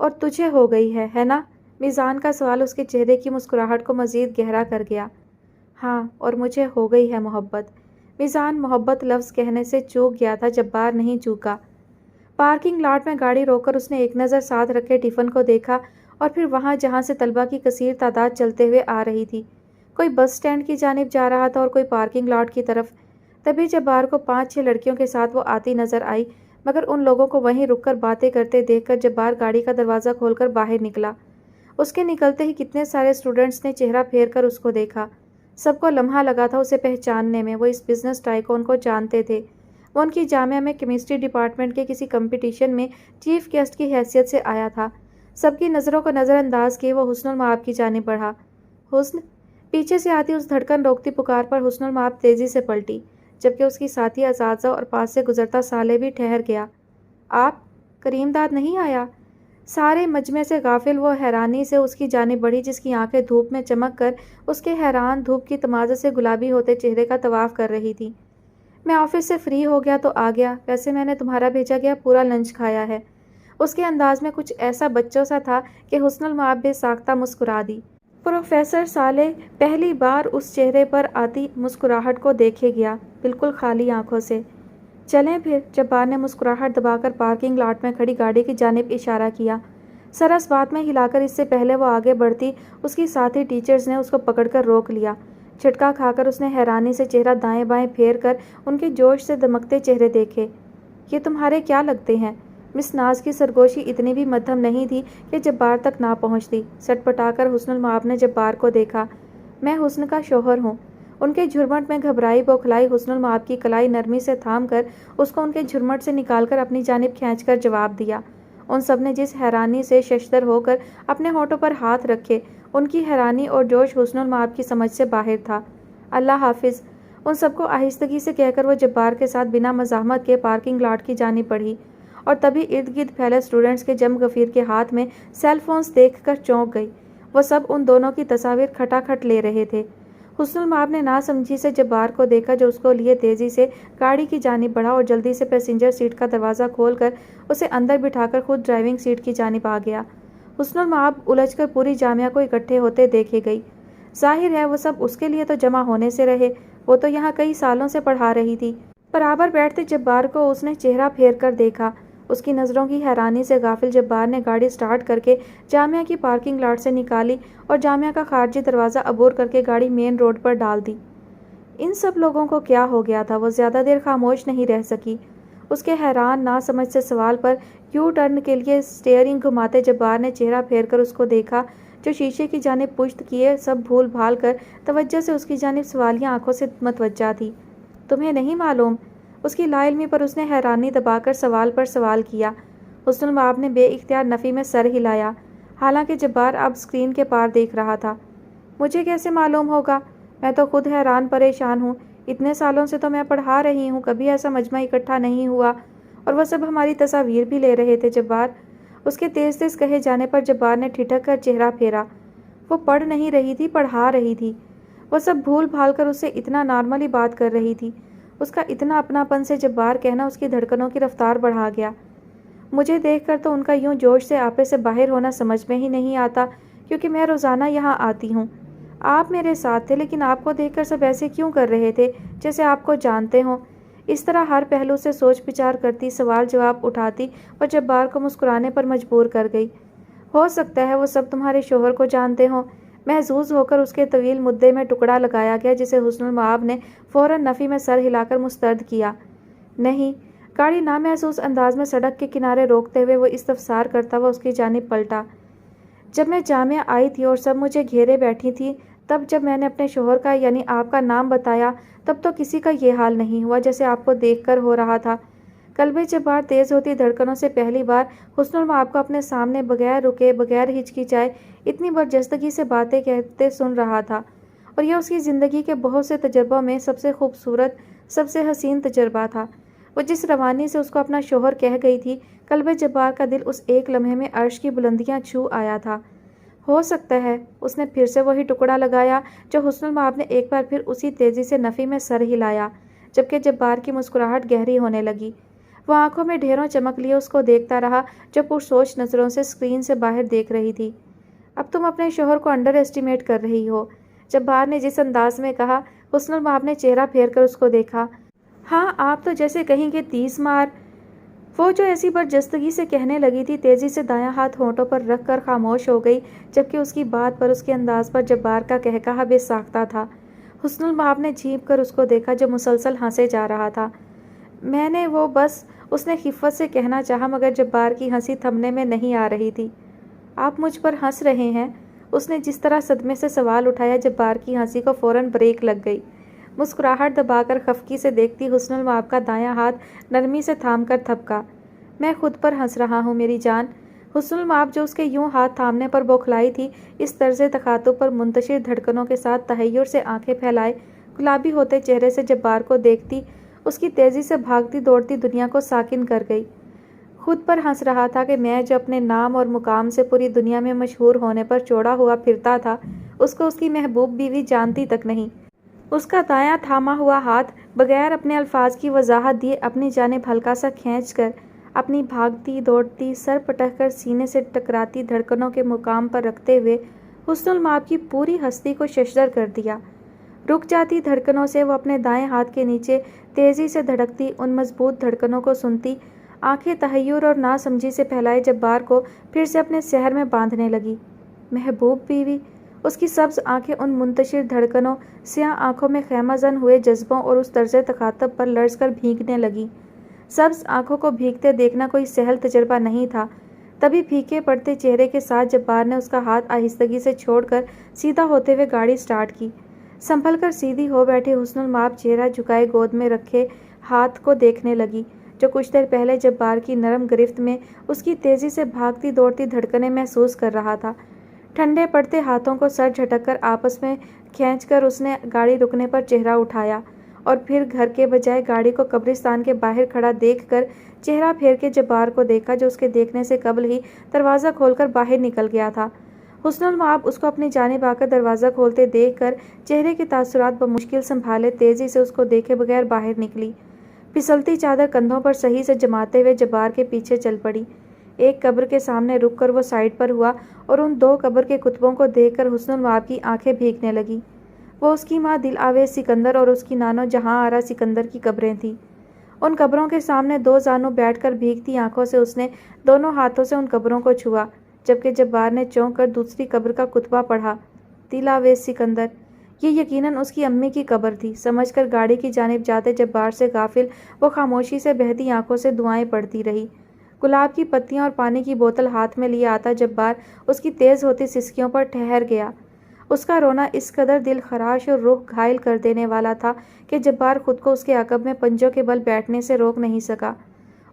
اور تجھے ہو گئی ہے نا؟ میزان کا سوال اس کے چہرے کی مسکراہٹ کو مزید گہرا کر گیا۔ ہاں، اور مجھے ہو گئی ہے محبت۔ میزان محبت لفظ کہنے سے چوک گیا تھا، جبار نہیں چوکا۔ پارکنگ لاٹ میں گاڑی روک کر اس نے ایک نظر ساتھ رکھے ٹفن کو دیکھا اور پھر وہاں جہاں سے طلبہ کی کثیر تعداد چلتے ہوئے آ رہی تھی۔ کوئی بس اسٹینڈ کی جانب جا رہا تھا اور کوئی پارکنگ لاٹ کی طرف۔ تبھی جبار کو 5-6 لڑکیوں کے ساتھ وہ آتی نظر آئی، مگر ان لوگوں کو وہیں رک کر باتیں کرتے دیکھ کر جبار گاڑی کا دروازہ کھول کر باہر نکلا۔ اس کے نکلتے ہی کتنے سارے اسٹوڈنٹس نے چہرہ پھیر کر اس کو دیکھا۔ سب کو لمحہ لگا تھا اسے پہچاننے میں، وہ اس بزنس ٹائکون کو جانتے تھے۔ وہ ان کی جامعہ میں کیمسٹری ڈپارٹمنٹ کے کسی کمپٹیشن میں چیف گیسٹ کی حیثیت سے آیا تھا۔ سب کی نظروں کو نظر انداز کیے وہ حسن المآب کی جانب بڑھا۔ حسن؟ پیچھے سے آتی اس دھڑکن روکتی پکار پر حسن المآب تیزی سے پلٹی، جبکہ اس کی ساتھی اساتذہ اور پاس سے گزرتا سالے بھی ٹھہر گیا۔ آپ؟ کریم داد نہیں آیا؟ سارے مجمع سے غافل وہ حیرانی سے اس کی جانب بڑھی، جس کی آنکھیں دھوپ میں چمک کر اس کے حیران دھوپ کی تمازت سے گلابی ہوتے چہرے کا طواف کر رہی تھی۔ میں آفس سے فری ہو گیا تو آ گیا، ویسے میں نے تمہارا بھیجا گیا پورا لنچ کھایا ہے۔ اس کے انداز میں کچھ ایسا بچوں سا تھا کہ حسن المآب بے ساختہ مسکرا دی۔ پروفیسر صالح پہلی بار اس چہرے پر آتی مسکراہٹ کو دیکھے گیا، بالکل خالی آنکھوں سے۔ چلیں پھر، جبار نے مسکراہٹ دبا کر پارکنگ لاٹ میں کھڑی گاڑی کی جانب اشارہ کیا۔ سر اس بات میں ہلا کر اس سے پہلے وہ آگے بڑھتی، اس کی ساتھی ٹیچرز نے اس کو پکڑ کر روک لیا۔ جھٹکا کھا کر اس نے حیرانی سے چہرہ دائیں بائیں پھیر کر ان کے جوش سے دمکتے چہرے دیکھے۔ یہ تمہارے کیا لگتے ہیں؟ مس ناز کی سرگوشی اتنی بھی مدھم نہیں تھی کہ جبار تک نہ پہنچتی۔ سٹ پٹا کر حسن المآب نے جبار کو دیکھا۔ میں حسن کا شوہر ہوں۔ ان کے جھرمٹ میں گھبرائی بوکھلائی حسن المآب کی کلائی نرمی سے تھام کر اس کو ان کے جھرمٹ سے نکال کر اپنی جانب کھینچ کر جواب دیا۔ ان سب نے جس حیرانی سے ششدر ہو کر اپنے ہونٹوں پر ہاتھ رکھے، ان کی حیرانی اور جوش حسن المآب کی سمجھ سے باہر تھا۔ اللہ حافظ، ان سب کو آہستگی سے کہہ کر وہ جبار کے ساتھ بنا مزاحمت کے پارکنگ لاٹ کی جانب بڑھی، اور تبھی ارد گرد پھیلے اسٹوڈنٹس کے جم غفیر کے ہاتھ میں سیل فونز دیکھ کر چونک گئی۔ وہ سب ان دونوں کی تصاویر کھٹا کھٹ لے رہے تھے۔ حسن المآب نے ناسمجھی سے جبار کو دیکھا جو اس کو لیے تیزی سے گاڑی کی جانب بڑھا اور جلدی سے پیسنجر سیٹ کا دروازہ کھول کر اسے اندر بٹھا کر خود ڈرائیونگ سیٹ کی جانب آ گیا۔ حسن المآب الجھ کر پوری جامعہ کو اکٹھے ہوتے دیکھے گئی۔ ظاہر ہے وہ سب اس کے لیے تو جمع ہونے سے رہے، وہ تو یہاں کئی سالوں سے پڑھا رہی تھی۔ برابر بیٹھتے جبار کو اس نے چہرہ پھیر کر دیکھا۔ اس کی نظروں کی حیرانی سے غافل جبار نے گاڑی سٹارٹ کر کے جامعہ کی پارکنگ لاٹ سے نکالی اور جامعہ کا خارجی دروازہ عبور کر کے گاڑی مین روڈ پر ڈال دی۔ ان سب لوگوں کو کیا ہو گیا تھا؟ وہ زیادہ دیر خاموش نہیں رہ سکی۔ اس کے حیران ناسمجھ سے سوال پر یو ٹرن کے لیے سٹیئرنگ گھماتے جبار نے چہرہ پھیر کر اس کو دیکھا جو شیشے کی جانب پشت کیے سب بھول بھال کر توجہ سے اس کی جانب سوالیہ آنکھوں سے متوجہ تھی۔ تمہیں نہیں معلوم؟ اس کی لا علمی پر اس نے حیرانی دبا کر سوال پر سوال کیا۔ حسن المآب نے بے اختیار نفی میں سر ہلایا، حالانکہ جبار اب اسکرین کے پار دیکھ رہا تھا۔ مجھے کیسے معلوم ہوگا؟ میں تو خود حیران پریشان ہوں۔ اتنے سالوں سے تو میں پڑھا رہی ہوں، کبھی ایسا مجمع اکٹھا نہیں ہوا، اور وہ سب ہماری تصاویر بھی لے رہے تھے۔ جبار، اس کے تیز تیز کہے جانے پر جبار نے ٹھٹک کر چہرہ پھیرا۔ وہ پڑھ نہیں رہی تھی، پڑھا رہی تھی۔ وہ سب بھول بھال کر اس سے اتنا نارملی بات کر رہی تھی۔ اس کا اتنا اپناپن سے جبار کہنا اس کی دھڑکنوں کی رفتار بڑھا گیا۔ مجھے دیکھ کر تو ان کا یوں جوش سے آپے سے باہر ہونا سمجھ میں ہی نہیں آتا، کیونکہ میں روزانہ یہاں آتی ہوں۔ آپ میرے ساتھ تھے، لیکن آپ کو دیکھ کر سب ایسے کیوں کر رہے تھے جیسے آپ کو جانتے ہوں؟ اس طرح ہر پہلو سے سوچ بچار کرتی، سوال جواب اٹھاتی اور جبار کو مسکرانے پر مجبور کر گئی۔ ہو سکتا ہے وہ سب تمہارے شوہر کو جانتے ہوں۔ محظوظ ہو کر اس کے طویل مدعے میں ٹکڑا لگایا گیا، جسے حسن المآب نے فوراً نفی میں سر ہلا کر مسترد کیا۔ نہیں۔ گاڑی نامحسوس انداز میں سڑک کے کنارے روکتے ہوئے وہ استفسار کرتا ہوا اس کی جانب پلٹا۔ جب میں جامعہ آئی تھی اور سب مجھے گھیرے بیٹھی تھی، تب جب میں نے اپنے شوہر کا یعنی آپ کا نام بتایا، تب تو کسی کا یہ حال نہیں ہوا جیسے آپ کو دیکھ کر ہو رہا تھا۔ قلبِ جبار تیز ہوتی دھڑکنوں سے پہلی بار حسن المآب کو اپنے سامنے بغیر رکے، بغیر ہچکچائے، اتنی برجستگی سے باتیں کہتے سن رہا تھا، اور یہ اس کی زندگی کے بہت سے تجربوں میں سب سے خوبصورت، سب سے حسین تجربہ تھا۔ وہ جس روانی سے اس کو اپنا شوہر کہہ گئی تھی، قلبِ جبار کا دل اس ایک لمحے میں عرش کی بلندیاں چھو آیا تھا۔ ہو سکتا ہے، اس نے پھر سے وہی ٹکڑا لگایا جو حسن المآب نے ایک بار پھر اسی تیزی سے نفی میں سر ہلایا، جبکہ جبار کی مسکراہٹ گہری ہونے لگی۔ وہ آنکھوں میں ڈھیروں چمک لیے اس کو دیکھتا رہا جو پرسوچ نظروں سے اسکرین سے باہر دیکھ رہی تھی۔ اب تم اپنے شوہر کو انڈر ایسٹیمیٹ کر رہی ہو، جبار نے جس انداز میں کہا۔ حسن المآب نے چہرہ پھیر کر اس کو دیکھا۔ ہاں، آپ تو جیسے کہیں گے 30 مار۔ وہ جو ایسی برجستگی سے کہنے لگی تھی، تیزی سے دایاں ہاتھ ہونٹوں پر رکھ کر خاموش ہو گئی، جبکہ اس کی بات پر، اس کے انداز پر جبار کا قہقہا بے ساختہ تھا۔ حسن المآب نے جھینپ کر اس کو دیکھا جو مسلسل ہنسے جا رہا تھا۔ میں نے وہ بس، اس نے خفت سے کہنا چاہا، مگر جبار کی ہنسی تھمنے میں نہیں آ رہی تھی۔ آپ مجھ پر ہنس رہے ہیں؟ اس نے جس طرح صدمے سے سوال اٹھایا، جبار کی ہنسی کو فوراً بریک لگ گئی۔ مسکراہٹ دبا کر خفگی سے دیکھتی حسن المآب کا دایاں ہاتھ نرمی سے تھام کر تھپکا۔ میں خود پر ہنس رہا ہوں میری جان۔ حسن المآب جو اس کے یوں ہاتھ تھامنے پر بوکھلائی تھی، اس طرز تخاطب پر منتشر دھڑکنوں کے ساتھ تحیر سے آنکھیں پھیلائے گلابی ہوتے چہرے سے جبار کو دیکھتی، اس کی تیزی سے بھاگتی دوڑتی دنیا کو ساکن کر گئی۔ خود پر ہنس رہا تھا کہ میں جو اپنے نام اور مقام سے پوری دنیا میں مشہور ہونے پر چوڑا ہوا پھرتا تھا، اس کو اس کی محبوب بیوی جانتی تک نہیں۔ اس کا دایاں تھاما ہوا ہاتھ بغیر اپنے الفاظ کی وضاحت دیے اپنی جانب ہلکا سا کھینچ کر، اپنی بھاگتی دوڑتی، سر پٹک کر سینے سے ٹکراتی دھڑکنوں کے مقام پر رکھتے ہوئے حسن المآب کی پوری ہستی کو ششدر کر دیا۔ رک جاتی دھڑکنوں سے وہ اپنے دائیں ہاتھ کے نیچے تیزی سے دھڑکتی ان مضبوط دھڑکنوں کو سنتی، آنکھیں تحیر اور ناسمجھی سے پھیلائے جبار کو پھر سے اپنے سحر میں باندھنے لگی۔ محبوب بیوی؟ اس کی سبز آنکھیں ان منتشر دھڑکنوں، سیاہ آنکھوں میں خیمہ زن ہوئے جذبوں اور اس طرز تخاطب پر لرز کر بھیگنے لگیں۔ سبز آنکھوں کو بھیگتے دیکھنا کوئی سہل تجربہ نہیں تھا۔ تبھی پھیکے پڑتے چہرے کے ساتھ جبار نے اس کا ہاتھ آہستگی سے چھوڑ کر سیدھا ہوتے ہوئے گاڑی سٹارٹ کی۔ سنبھل کر سیدھی ہو بیٹھی حسن المآب چہرہ جھکائے گود میں رکھے ہاتھ کو دیکھنے لگی، جو کچھ دیر پہلے جبار کی نرم گرفت میں اس کی تیزی سے بھاگتی دوڑتی دھڑکنیں محسوس کر رہا تھا۔ ٹھنڈے پڑتے ہاتھوں کو سر جھٹک کر آپس میں کھینچ کر اس نے گاڑی رکنے پر چہرہ اٹھایا، اور پھر گھر کے بجائے گاڑی کو قبرستان کے باہر کھڑا دیکھ کر چہرہ پھیر کے جبار کو دیکھا، جو اس کے دیکھنے سے قبل ہی دروازہ کھول کر باہر نکل گیا تھا۔ حسن المآب اس کو اپنی جانب آ کر دروازہ کھولتے دیکھ کر چہرے کے تاثرات بمشکل سنبھالے تیزی سے اس کو دیکھے بغیر باہر نکلی۔ پھسلتی چادر کندھوں پر صحیح سے جماتے ہوئے جبار کے پیچھے چل پڑی۔ ایک قبر کے سامنے رک کر وہ سائیڈ پر ہوا اور ان 2 قبر کے کتبوں کو دیکھ کر حسن المآب کی آنکھیں بھیگنے لگیں۔ وہ اس کی ماں دل آویز سکندر اور اس کی نانو جہاں آرا سکندر کی قبریں تھیں۔ ان قبروں کے سامنے 2 زانوں بیٹھ کر بھیگتی آنکھوں سے اس نے دونوں ہاتھوں سے ان قبروں کو چھوا، جبکہ جبار نے چونک کر دوسری قبر کا کتبہ پڑھا، دل آویز سکندر۔ یہ یقیناً اس کی امی کی قبر تھی۔ سمجھ کر گاڑی کی جانب جاتے جبار سے غافل وہ خاموشی سے بہتی آنکھوں سے دعائیں پڑھتی رہی۔ گلاب کی پتیاں اور پانی کی بوتل ہاتھ میں لیے آتا جبار اس کی تیز ہوتی سسکیوں پر ٹھہر گیا۔ اس کا رونا اس قدر دل خراش اور روح گھائل کر دینے والا تھا کہ جبار خود کو اس کے عقب میں پنجوں کے بل بیٹھنے سے روک نہیں سکا۔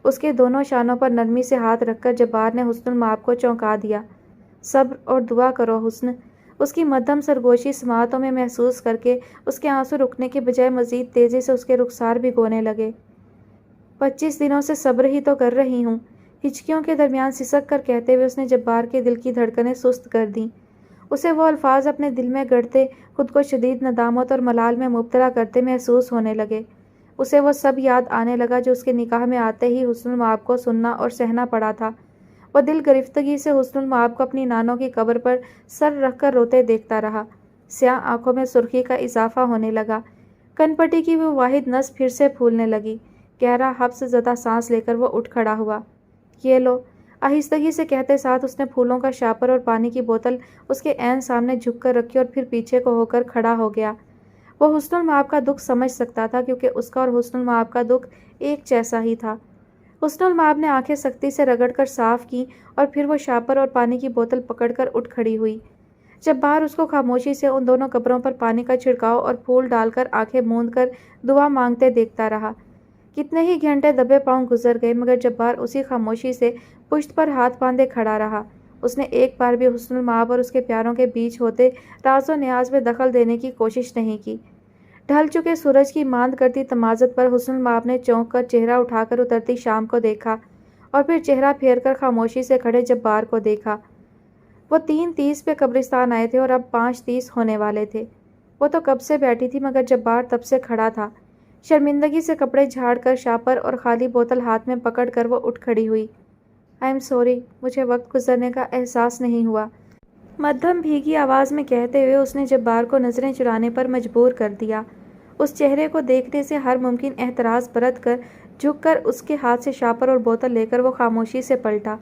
اس کے دونوں شانوں پر نرمی سے ہاتھ رکھ کر جبار نے حسن المآب کو چونکا دیا۔ صبر اور دعا کرو حسن۔ اس کی مدھم سرگوشی سماعتوں میں محسوس کر کے اس کے آنسو رکنے کے بجائے مزید تیزی سے اس کے رخسار بھگونے لگے۔ 25 دنوں سے صبر ہی تو کر رہی ہوں، ہچکیوں کے درمیان سسک کر کہتے ہوئے اس نے جبار کے دل کی دھڑکنیں سست کر دیں۔ اسے وہ الفاظ اپنے دل میں گڑتے خود کو شدید ندامت اور ملال میں مبتلا کرتے محسوس ہونے لگے۔ اسے وہ سب یاد آنے لگا جو اس کے نکاح میں آتے ہی حسن المآب کو سننا اور سہنا پڑا تھا۔ وہ دل گرفتگی سے حسن المآب کو اپنی نانوں کی قبر پر سر رکھ کر روتے دیکھتا رہا۔ سیاہ آنکھوں میں سرخی کا اضافہ ہونے لگا۔ کن پٹی کی وہ واحد نس پھر سے پھولنے لگی۔ گہرا حبس زدہ سانس لے کر وہ اٹھ کھڑا ہوا۔ یہ لو، آہستگی سے کہتے ساتھ اس نے پھولوں کا شاپر اور پانی کی بوتل اس کے عین سامنے جھک کر رکھی اور پھر پیچھے کو ہو کر کھڑا ہو گیا۔ وہ حسن المآب کا دکھ سمجھ سکتا تھا کیونکہ اس کا اور حسن المآب کا دکھ ایک جیسا ہی تھا۔ حسن المآب نے آنکھیں سختی سے رگڑ کر صاف کی اور پھر وہ شاپر اور پانی کی بوتل پکڑ کر اٹھ کھڑی ہوئی۔ جبار اس کو خاموشی سے ان دونوں قبروں پر پانی کا چھڑکاؤ اور پھول ڈال کر آنکھیں موند کر دعا مانگتے دیکھتا رہا۔ کتنے ہی گھنٹے دبے پاؤں گزر گئے مگر جبار اسی خاموشی سے پشت پر ہاتھ باندھے کھڑا رہا۔ اس نے ایک بار بھی حسن المآب اور اس کے پیاروں کے بیچ ہوتے راز و نیاز میں دخل دینے کی کوشش نہیں کی۔ ڈھل چکے سورج کی ماند کرتی تمازت پر حسن المآب نے چونک کر چہرہ اٹھا کر اترتی شام کو دیکھا اور پھر چہرہ پھیر کر خاموشی سے کھڑے جبار کو دیکھا۔ وہ 3:30 پہ قبرستان آئے تھے اور اب 5:30 ہونے والے تھے۔ وہ تو کب سے بیٹھی تھی مگر جبار تب سے کھڑا تھا۔ شرمندگی سے کپڑے جھاڑ کر شاپر اور خالی بوتل ہاتھ میں پکڑ کر وہ اٹھ کھڑی ہوئی۔ آئی ایم سوری، مجھے وقت گزرنے کا احساس نہیں ہوا، مدھم بھیگی آواز میں کہتے ہوئے اس نے جبار کو نظریں چرانے پر مجبور کر دیا۔ اس چہرے کو دیکھنے سے ہر ممکن احتراز برت کر جھک کر اس کے ہاتھ سے شاپر اور بوتل لے کر وہ خاموشی سے پلٹا۔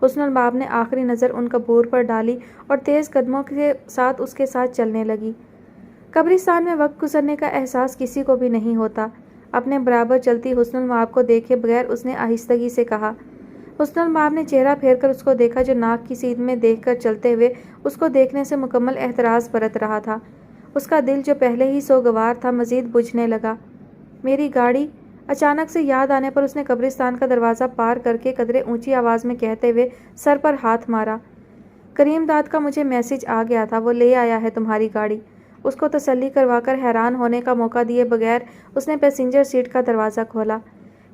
حسن المآب نے آخری نظر ان قبور پر ڈالی اور تیز قدموں کے ساتھ اس کے ساتھ چلنے لگی۔ قبرستان میں وقت گزرنے کا احساس کسی کو بھی نہیں ہوتا۔ اپنے برابر چلتی حسن المآب کو دیکھے بغیر اس نے آہستگی سے کہا۔ حسن المآب نے چہرہ پھیر کر اس کو دیکھا جو ناک کی سیدھ میں دیکھ کر چلتے ہوئے اس کو دیکھنے سے مکمل احتراز برت رہا تھا۔ اس کا دل جو پہلے ہی سوگوار تھا مزید بجھنے لگا۔ میری گاڑی؟ اچانک سے یاد آنے پر اس نے قبرستان کا دروازہ پار کر کے قدرے اونچی آواز میں کہتے ہوئے سر پر ہاتھ مارا۔ کریم داد کا مجھے میسج آ گیا تھا، وہ لے آیا ہے تمہاری گاڑی۔ اس کو تسلی کروا کر حیران ہونے کا موقع دیے بغیر اس نے پیسنجر سیٹ کا دروازہ کھولا۔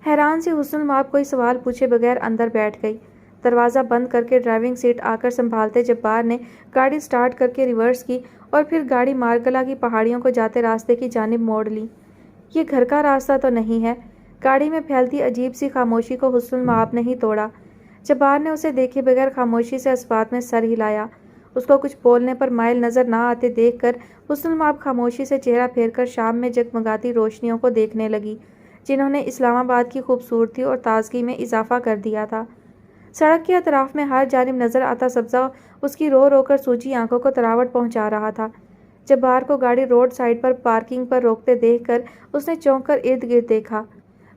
حیران سی حسن المآب کوئی سوال پوچھے بغیر اندر بیٹھ گئی۔ دروازہ بند کر کے ڈرائیونگ سیٹ آ کر سنبھالتے جبار نے گاڑی سٹارٹ کر کے ریورس کی اور پھر گاڑی مارگلا کی پہاڑیوں کو جاتے راستے کی جانب موڑ لی۔ یہ گھر کا راستہ تو نہیں ہے؟ گاڑی میں پھیلتی عجیب سی خاموشی کو حسن المآب نے ہی توڑا۔ جبار نے اسے دیکھے بغیر خاموشی سے اس بات میں سر ہلایا۔ اس کو کچھ بولنے پر مائل نظر نہ آتے دیکھ کر حسن المآب خاموشی سے چہرہ پھیر کر شام میں جگمگاتی روشنیوں کو دیکھنے لگی جنہوں نے اسلام آباد کی خوبصورتی اور تازگی میں اضافہ کر دیا تھا۔ سڑک کے اطراف میں ہر جانب نظر آتا سبزہ اس کی رو رو کر سوجی آنکھوں کو تراوٹ پہنچا رہا تھا۔ جبار کو گاڑی روڈ سائڈ پر پارکنگ پر روکتے دیکھ کر اس نے چونک کر ارد گرد دیکھا۔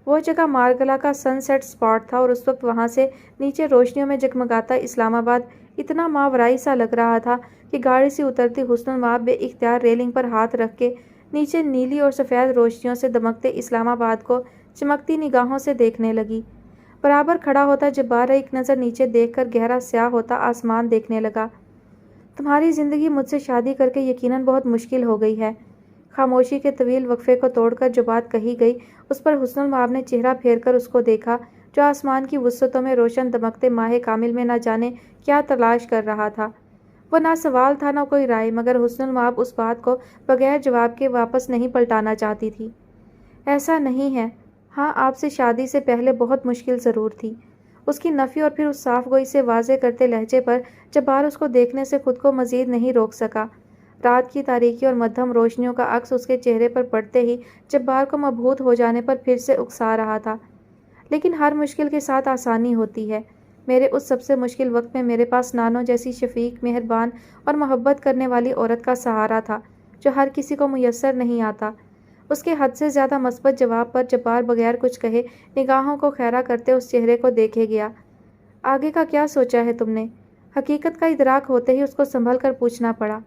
وہ جگہ مارگلا کا سن سیٹ اسپاٹ تھا اور اس وقت وہاں سے نیچے روشنیوں میں جگمگاتا اسلام آباد اتنا ماورائی سا لگ رہا تھا کہ گاڑی سے اترتی حسن المآب بے اختیار ریلنگ پر ہاتھ رکھ کے نیچے نیلی اور سفید روشنیوں سے دمکتے اسلام آباد کو چمکتی نگاہوں سے دیکھنے لگی۔ برابر کھڑا ہوتا جبار ایک نظر نیچے دیکھ کر گہرا سیاہ ہوتا آسمان دیکھنے لگا۔ تمہاری زندگی مجھ سے شادی کر کے یقیناً بہت مشکل ہو گئی ہے۔ خاموشی کے طویل وقفے کو توڑ کر جو بات کہی گئی اس پر حسن المآب نے چہرہ پھیر کر اس کو دیکھا جو آسمان کی وسعتوں میں روشن دمکتے ماہ کامل میں نہ جانے کیا تلاش کر رہا تھا۔ وہ نہ سوال تھا نہ کوئی رائے، مگر حسن المآب اس بات کو بغیر جواب کے واپس نہیں پلٹانا چاہتی تھی۔ ایسا نہیں ہے، ہاں آپ سے شادی سے پہلے بہت مشکل ضرور تھی۔ اس کی نفی اور پھر اس صاف گوئی سے واضح کرتے لہجے پر جبار اس کو دیکھنے سے خود کو مزید نہیں روک سکا۔ رات کی تاریکی اور مدھم روشنیوں کا عکس اس کے چہرے پر پڑتے ہی جبار کو مبہوت ہو جانے پر پھر سے اکسا رہا تھا۔ لیکن ہر مشکل کے ساتھ آسانی ہوتی ہے۔ میرے اس سب سے مشکل وقت میں میرے پاس نانو جیسی شفیق، مہربان اور محبت کرنے والی عورت کا سہارا تھا، جو ہر کسی کو میسر نہیں آتا۔ اس کے حد سے زیادہ مثبت جواب پر جبار بغیر کچھ کہے نگاہوں کو خیرہ کرتے اس چہرے کو دیکھے گیا۔ آگے کا کیا سوچا ہے تم نے؟ حقیقت کا ادراک ہوتے ہی اس کو سنبھل کر پوچھنا پڑا۔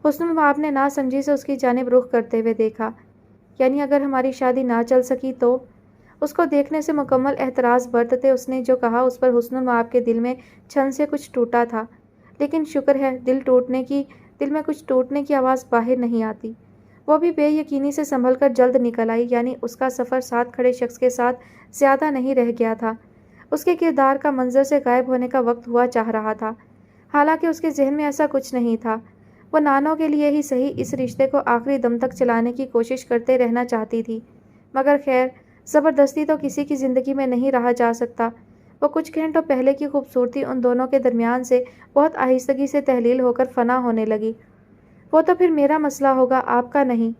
حسن المآب نے ناسمجھی سے اس کی جانب رخ کرتے ہوئے دیکھا۔ یعنی اگر ہماری شادی نہ چل سکی تو؟ اس کو دیکھنے سے مکمل احتراز برتتے اس نے جو کہا اس پر حسن المآب کے دل میں چھن سے کچھ ٹوٹا تھا، لیکن شکر ہے دل میں کچھ ٹوٹنے کی آواز باہر نہیں آتی۔ وہ بھی بے یقینی سے سنبھل کر جلد نکل آئی، یعنی اس کا سفر ساتھ کھڑے شخص کے ساتھ زیادہ نہیں رہ گیا تھا۔ اس کے کردار کا منظر سے غائب ہونے کا وقت ہوا چاہ رہا تھا، حالانکہ اس کے ذہن میں ایسا کچھ نہیں تھا۔ وہ نانو کے لیے ہی صحیح اس رشتے کو آخری دم تک چلانے کی کوشش کرتے رہنا چاہتی تھی، مگر خیر زبردستی تو کسی کی زندگی میں نہیں رہا جا سکتا۔ وہ کچھ گھنٹوں پہلے کی خوبصورتی ان دونوں کے درمیان سے بہت آہستگی سے تحلیل ہو کر فنا ہونے لگی۔ وہ تو پھر میرا مسئلہ ہوگا، آپ کا نہیں،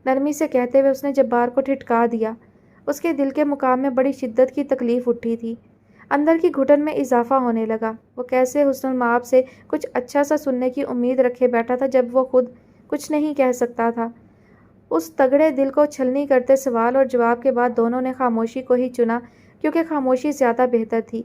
نرمی سے کہتے ہوئے اس نے جبار کو ٹھٹکا دیا۔ اس کے دل کے مقام میں بڑی شدت کی تکلیف اٹھی تھی، اندر کی گھٹن میں اضافہ ہونے لگا۔ وہ کیسے حسن المآب سے کچھ اچھا سا سننے کی امید رکھے بیٹھا تھا جب وہ خود کچھ نہیں کہہ سکتا تھا۔ اس تگڑے دل کو چھلنی کرتے سوال اور جواب کے بعد دونوں نے خاموشی کو ہی چنا، کیونکہ خاموشی زیادہ بہتر تھی۔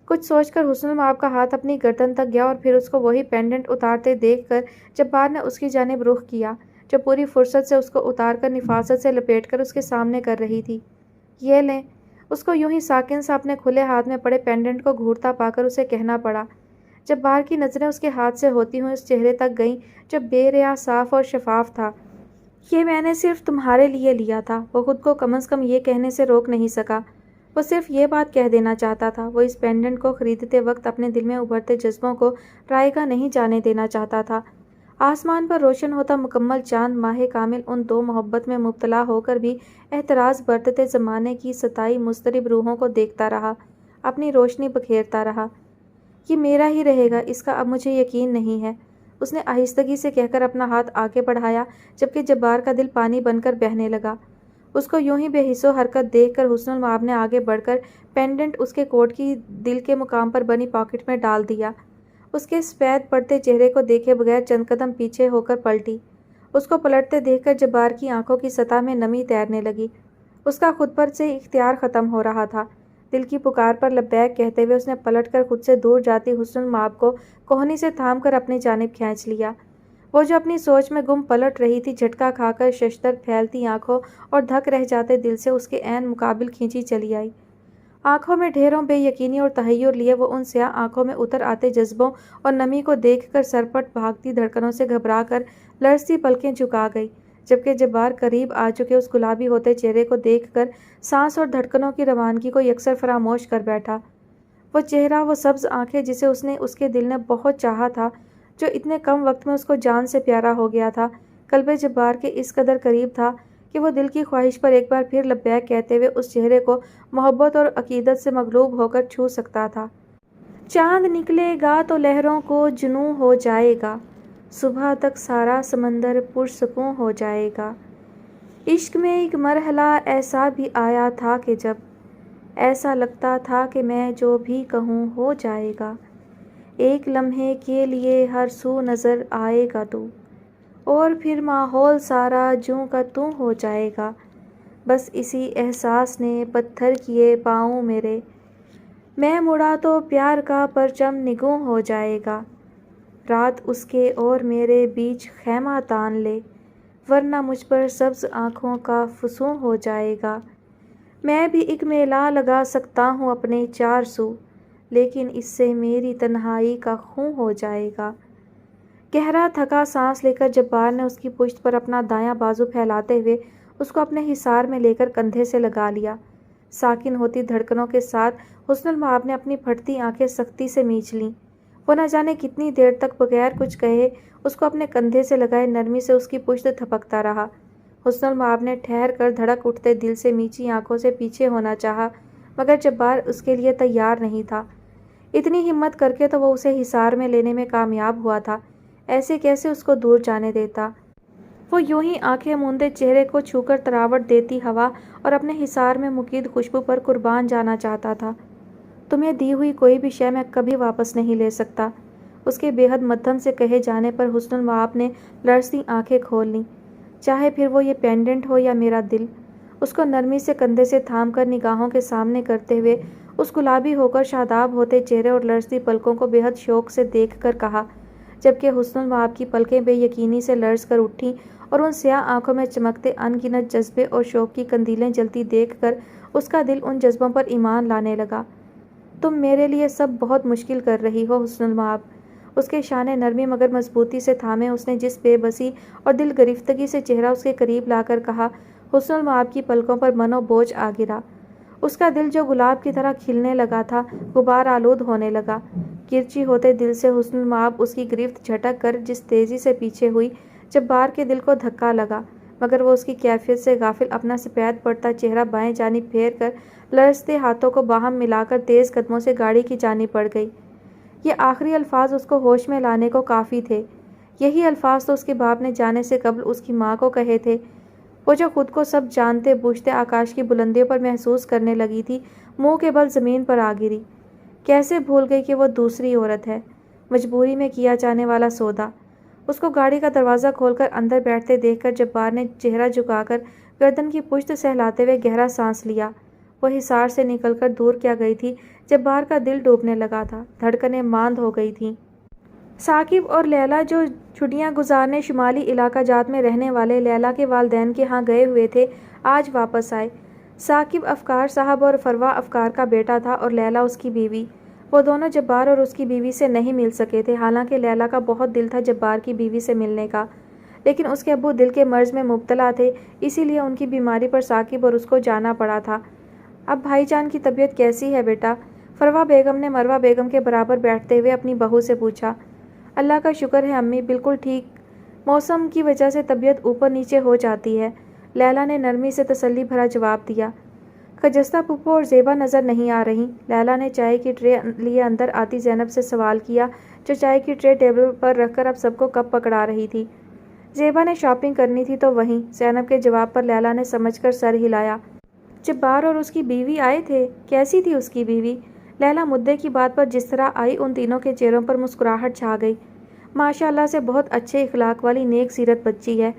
کچھ سوچ کر حسن المآب کا ہاتھ اپنی گردن تک گیا اور پھر اس کو وہی پینڈنٹ اتارتے دیکھ کر جبار نے اس کی جانب رخ کیا، جو پوری فرصت سے اس کو اتار کر نفاست سے لپیٹ کر اس کے سامنے کر رہی تھی۔ یہ لیں، اس کو یوں ہی ساکن سا اپنے کھلے ہاتھ میں پڑے پینڈنٹ کو گھورتا پا کر اسے کہنا پڑا۔ جبار کی نظریں اس کے ہاتھ سے ہوتی ہوئی اس چہرے تک گئیں جو بے ریا، صاف اور شفاف تھا۔ یہ میں نے صرف تمہارے لیے لیا تھا۔ وہ خود کو کم از کم یہ کہنے سے روک نہیں سکا۔ وہ صرف یہ بات کہہ دینا چاہتا تھا۔ وہ اس پینڈنٹ کو خریدتے وقت اپنے دل میں ابھرتے جذبوں کو رائگاں نہیں جانے دینا چاہتا تھا۔ آسمان پر روشن ہوتا مکمل چاند ماہ کامل ان دو محبت میں مبتلا ہو کر بھی احتراز برتتے زمانے کی ستائی مضطرب روحوں کو دیکھتا رہا، اپنی روشنی بکھیرتا رہا۔ یہ میرا ہی رہے گا، اس کا اب مجھے یقین نہیں ہے، اس نے آہستگی سے کہہ کر اپنا ہاتھ آگے بڑھایا، جبکہ جبار کا دل پانی بن کر بہنے لگا۔ اس کو یوں ہی بے حس و حرکت دیکھ کر حسن المآب نے آگے بڑھ کر پینڈنٹ اس کے کوٹ کی دل کے مقام پر بنی پاکٹ میں ڈال دیا۔ اس کے سفید پڑتے چہرے کو دیکھے بغیر چند قدم پیچھے ہو کر پلٹی۔ اس کو پلٹتے دیکھ کر جبار کی آنکھوں کی سطح میں نمی تیرنے لگی۔ اس کا خود پر سے اختیار ختم ہو رہا تھا۔ دل کی پکار پر لبیک کہتے ہوئے اس نے پلٹ کر خود سے دور جاتی حسن المآب کو کوہنی سے تھام کر اپنی جانب کھینچ لیا۔ وہ جو اپنی سوچ میں گم پلٹ رہی تھی، جھٹکا کھا کر ششدر پھیلتی آنکھوں اور دھک رہ جاتے دل سے اس کے عین مقابل کھینچی چلی آئی۔ آنکھوں میں ڈھیروں بے یقینی اور تحیر لیے وہ ان سیاہ آنکھوں میں اتر آتے جذبوں اور نمی کو دیکھ کر سرپٹ بھاگتی دھڑکنوں سے گھبرا کر لرزتی پلکیں جھکا گئی، جبکہ جبار قریب آ چکے اس گلابی ہوتے چہرے کو دیکھ کر سانس اور دھڑکنوں کی روانگی کو یکسر فراموش کر بیٹھا۔ وہ چہرہ، وہ سبز آنکھیں جسے اس کے دل نے بہت چاہا تھا، جو اتنے کم وقت میں اس کو جان سے پیارا ہو گیا تھا، قلب جبار کے اس قدر قریب تھا کہ وہ دل کی خواہش پر ایک بار پھر لبیک کہتے ہوئے اس چہرے کو محبت اور عقیدت سے مغلوب ہو کر چھو سکتا تھا۔ چاند نکلے گا تو لہروں کو جنوں ہو جائے گا، صبح تک سارا سمندر پرسکون ہو جائے گا۔ عشق میں ایک مرحلہ ایسا بھی آیا تھا کہ جب ایسا لگتا تھا کہ میں جو بھی کہوں ہو جائے گا، ایک لمحے کے لیے ہر سو نظر آئے گا تو، اور پھر ماحول سارا جوں کا توں ہو جائے گا۔ بس اسی احساس نے پتھر کیے پاؤں میرے، میں مڑا تو پیار کا پرچم نگوں ہو جائے گا۔ رات اس کے اور میرے بیچ خیمہ تان لے، ورنہ مجھ پر سبز آنکھوں کا فسوں ہو جائے گا۔ میں بھی ایک میلہ لگا سکتا ہوں اپنے چار سو، لیکن اس سے میری تنہائی کا خوں ہو جائے گا۔ گہرا تھکا سانس لے کر جبار نے اس کی پشت پر اپنا دایاں بازو پھیلاتے ہوئے اس کو اپنے حصار میں لے کر کندھے سے لگا لیا۔ ساکن ہوتی دھڑکنوں کے ساتھ حسن المآب نے اپنی پھٹتی آنکھیں سختی سے میچ لیں۔ وہ نہ جانے کتنی دیر تک بغیر کچھ کہے اس کو اپنے کندھے سے لگائے نرمی سے اس کی پشت تھپکتا رہا۔ حسن المآب نے ٹھہر کر دھڑک اٹھتے دل سے میچی آنکھوں سے پیچھے ہونا چاہا، مگر جبار اس کے لیے تیار نہیں تھا۔ اتنی ہمت کر کے تو وہ اسے حصار میں لینے میں کامیاب ہوا تھا، ایسے کیسے اس کو دور جانے دیتا؟ وہ یوں ہی آنکھیں موندے چہرے کو چھو کر تراوٹ دیتی ہوا اور اپنے حصار میں مقید خوشبو پر قربان جانا چاہتا تھا۔ تمہیں دی ہوئی کوئی بھی شے میں کبھی واپس نہیں لے سکتا۔ اس کے بے حد مدھم سے کہے جانے پر حسن المآب نے لرزتی آنکھیں کھول لیں۔ چاہے پھر وہ یہ پینڈنٹ ہو یا میرا دل۔ اس کو نرمی سے کندھے سے تھام کر نگاہوں کے سامنے کرتے ہوئے اس گلابی ہو کر شاداب ہوتے چہرے اور لرزتی پلکوں کو بے حد شوق سے دیکھ کر کہا، جبکہ حسن المآب کی پلکیں بے یقینی سے لرز کر اٹھیں اور ان سیاہ آنکھوں میں چمکتے ان گنت جذبے اور شوق کی قندیلیں جلتی دیکھ کر اس کا دل ان جذبوں پر ایمان لانے لگا۔ تم میرے لیے سب بہت مشکل کر رہی ہو حسن المآب۔ اس کے شانے نرمی مگر مضبوطی سے تھامے اس نے جس بے بسی اور دل گرفتگی سے چہرہ اس کے قریب لا کر کہا، حسن المآب کی پلکوں پر منو بوجھ آ گرا۔ اس کا دل جو گلاب کی طرح کھلنے لگا تھا غبار آلود ہونے لگا۔ کرچی ہوتے دل سے حسن المآب اس کی گرفت جھٹک کر جس تیزی سے پیچھے ہوئی، جبار کے دل کو دھکا لگا، مگر وہ اس کی کیفیت سے غافل اپنا سفید پڑتا چہرہ بائیں جانب پھیر کر لرزتے ہاتھوں کو باہم ملا کر تیز قدموں سے گاڑی کی جانب بڑھ گئی۔ یہ آخری الفاظ اس کو ہوش میں لانے کو کافی تھے۔ یہی الفاظ تو اس کے باپ نے جانے سے قبل اس کی ماں کو کہے تھے۔ وہ جو خود کو سب جانتے بوجھتے آکاش کی بلندیوں پر محسوس کرنے لگی تھی، منہ کے بل زمین پر آ گری۔ کیسے بھول گئی کہ وہ دوسری عورت ہے، مجبوری میں کیا جانے والا سودا۔ اس کو گاڑی کا دروازہ کھول کر اندر بیٹھتے دیکھ کر جبار نے چہرہ جھکا کر گردن کی پشت سہلاتے ہوئے گہرا سانس لیا۔ وہ حصار سے نکل کر دور کیا گئی تھی، جبار کا دل ڈوبنے لگا تھا، دھڑکنیں ماند ہو گئی تھیں۔ ثاقب اور لیلا جو چھٹیاں گزارنے شمالی علاقہ جات میں رہنے والے لیلا کے والدین کے ہاں گئے ہوئے تھے، آج واپس آئے۔ ثاقب افکار صاحب اور فروا افکار کا بیٹا تھا اور لیلا اس کی بیوی۔ وہ دونوں جبار اور اس کی بیوی سے نہیں مل سکے تھے، حالانکہ لیلا کا بہت دل تھا جبار کی بیوی سے ملنے کا، لیکن اس کے ابو دل کے مرض میں مبتلا تھے، اسی لیے ان کی بیماری پر ثاقب اور اس کو جانا پڑا تھا۔ اب بھائی جان کی طبیعت کیسی ہے بیٹا؟ فروا بیگم نے مروہ بیگم کے برابر بیٹھتے ہوئے اپنی بہو سے پوچھا۔ اللہ کا شکر ہے امی، بالکل ٹھیک، موسم کی وجہ سے طبیعت اوپر نیچے ہو جاتی ہے، لیلا نے نرمی سے تسلی بھرا جواب دیا۔ خجستہ پھپھو اور زیبا نظر نہیں آ رہی؟ لیلا نے چائے کی ٹرے لیے اندر آتی زینب سے سوال کیا، جو چائے کی ٹرے ٹیبل پر رکھ کر اب سب کو کپ پکڑا رہی تھی۔ زیبا نے شاپنگ کرنی تھی تو وہیں، زینب کے جواب پر لیلا نے سمجھ کر سر ہلایا۔ جبار اور اس کی بیوی آئے تھے؟ کیسی تھی اس کی بیوی؟ لیلا مدعے کی بات پر جس طرح آئی ان تینوں کے چہروں پر مسکراہٹ چھا گئی۔ ماشاء اللہ سے بہت اچھے اخلاق والی نیک سیرت بچی ہے،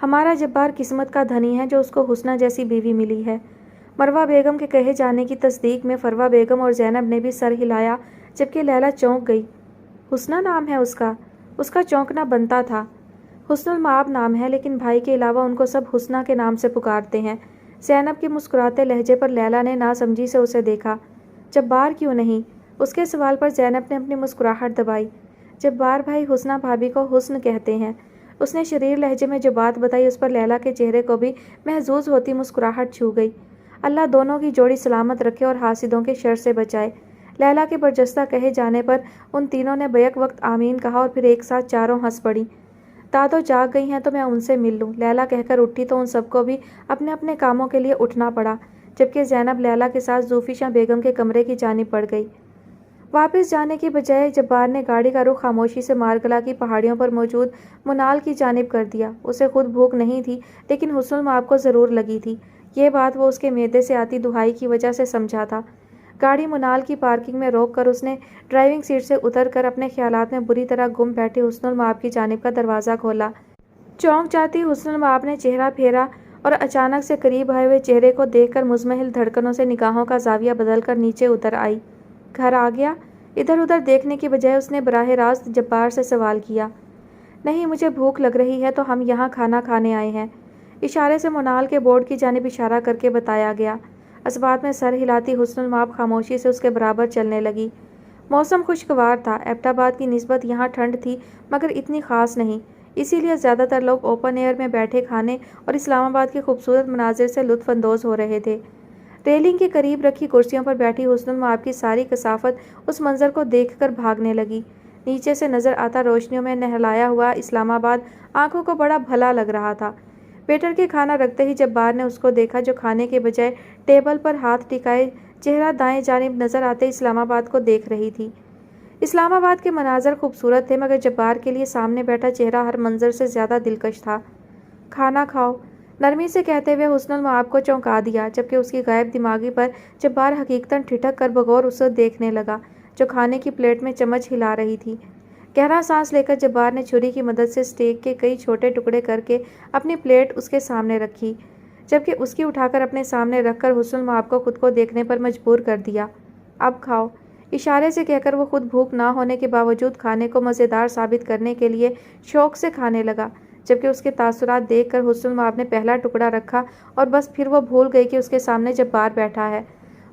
ہمارا جبار قسمت کا دھنی ہے جو اس کو حسنہ جیسی بیوی ملی ہے۔ مروہ بیگم کے کہے جانے کی تصدیق میں فروا بیگم اور زینب نے بھی سر ہلایا، جبکہ لیلا چونک گئی۔ حسنہ نام ہے اس کا؟ اس کا چونکنا بنتا تھا۔ حسن المآب نام ہے، لیکن بھائی کے علاوہ ان کو سب حسنہ کے نام سے پکارتے ہیں۔ زینب کے مسکراتے لہجے پر لیلا نے ناسمجھی سے اسے دیکھا۔ جبار کیوں نہیں؟ اس کے سوال پر زینب نے اپنی مسکراہٹ دبائی۔ جبار بھائی حسنہ بھابھی کو حسن کہتے ہیں۔ اس نے شریر لہجے میں جو بات بتائی اس پر لیلا کے چہرے کو بھی محظوظ ہوتی مسکراہٹ چھو گئی۔ اللہ دونوں کی جوڑی سلامت رکھے اور حاسدوں کے شر سے بچائے۔ لیلا کے برجستہ کہے جانے پر ان تینوں نے بیک وقت آمین کہا اور پھر ایک ساتھ چاروں ہنس پڑیں۔ دادو جاگ گئی ہیں تو میں ان سے مل لوں، لیلا کہہ کر اٹھی تو ان سب کو بھی اپنے اپنے کاموں کے لیے اٹھنا پڑا، جبکہ زینب لیلا کے ساتھ زوفیشاں بیگم کے کمرے کی جانب بڑھ گئی۔ واپس جانے کی بجائے جبار نے گاڑی کا رخ خاموشی سے مارگلا کی پہاڑیوں پر موجود منال کی جانب کر دیا۔ اسے خود بھوک نہیں تھی، لیکن حسن المآب کو ضرور لگی تھی، یہ بات وہ اس کے معدے سے آتی دہائی کی وجہ سے سمجھا تھا۔ گاڑی منال کی پارکنگ میں روک کر اس نے ڈرائیونگ سیٹ سے اتر کر اپنے خیالات میں بری طرح گم بیٹھے حسن المآب کی جانب کا دروازہ کھولا۔ چونک جاتی حسن المآب نے چہرہ پھیرا اور اچانک سے قریب آئے ہوئے چہرے کو دیکھ کر مزمحل دھڑکنوں سے نگاہوں کا زاویہ بدل کر نیچے اتر آئی۔ گھر آ گیا؟ ادھر ادھر دیکھنے کی بجائے اس نے براہ راست جبار سے سوال کیا۔ نہیں، مجھے بھوک لگ رہی ہے تو ہم یہاں کھانا کھانے آئے ہیں، اشارے سے منال کے بورڈ کی جانب اشارہ کر کے بتایا گیا۔ اس بات میں سر ہلاتی حسن المآب خاموشی سے اس کے برابر چلنے لگی۔ موسم خوشگوار تھا، ایبٹ آباد کی نسبت یہاں ٹھنڈ تھی، مگر اتنی خاص نہیں، اسی لیے زیادہ تر لوگ اوپن ایئر میں بیٹھے کھانے اور اسلام آباد کے خوبصورت مناظر سے لطف اندوز ہو رہے تھے۔ ریلنگ کے قریب رکھی کرسیوں پر بیٹھی حسن المآب کی ساری کثافت اس منظر کو دیکھ کر بھاگنے لگی۔ نیچے سے نظر آتا روشنیوں میں نہلایا ہوا اسلام آباد آنکھوں کو بڑا بھلا لگ رہا تھا۔ ویٹر کے کھانا رکھتے ہی جبار نے اس کو دیکھا جو کھانے کے بجائے ٹیبل پر ہاتھ ٹکائے چہرہ دائیں جانب نظر آتے اسلام آباد کو دیکھ رہی تھی۔ اسلام آباد کے مناظر خوبصورت تھے مگر جبار کے لیے سامنے بیٹھا چہرہ ہر منظر سے زیادہ دلکش تھا۔ کھانا کھاؤ، نرمی سے کہتے ہوئے حسن المآب کو چونکا دیا، جبکہ اس کی غائب دماغی پر جبار حقیقتاً ٹھٹک کر بغور اسے دیکھنے لگا جو کھانے کی پلیٹ میں چمچ ہلا رہی تھی۔ گہرا سانس لے کر جبار نے چھری کی مدد سے اسٹیک کے کئی چھوٹے ٹکڑے کر کے اپنی پلیٹ اس کے سامنے رکھی، جبکہ اس کی اٹھا کر اپنے سامنے رکھ کر حسن المآب کو خود کو دیکھنے پر مجبور کر دیا۔ اب کھاؤ، اشارے سے کہہ کر وہ خود بھوک نہ ہونے کے باوجود کھانے کو مزیدار ثابت کرنے کے لیے شوق سے کھانے لگا، جبکہ اس کے تاثرات دیکھ کر حسن المآب نے پہلا ٹکڑا رکھا اور بس پھر وہ بھول گئی کہ اس کے سامنے جبار بیٹھا ہے۔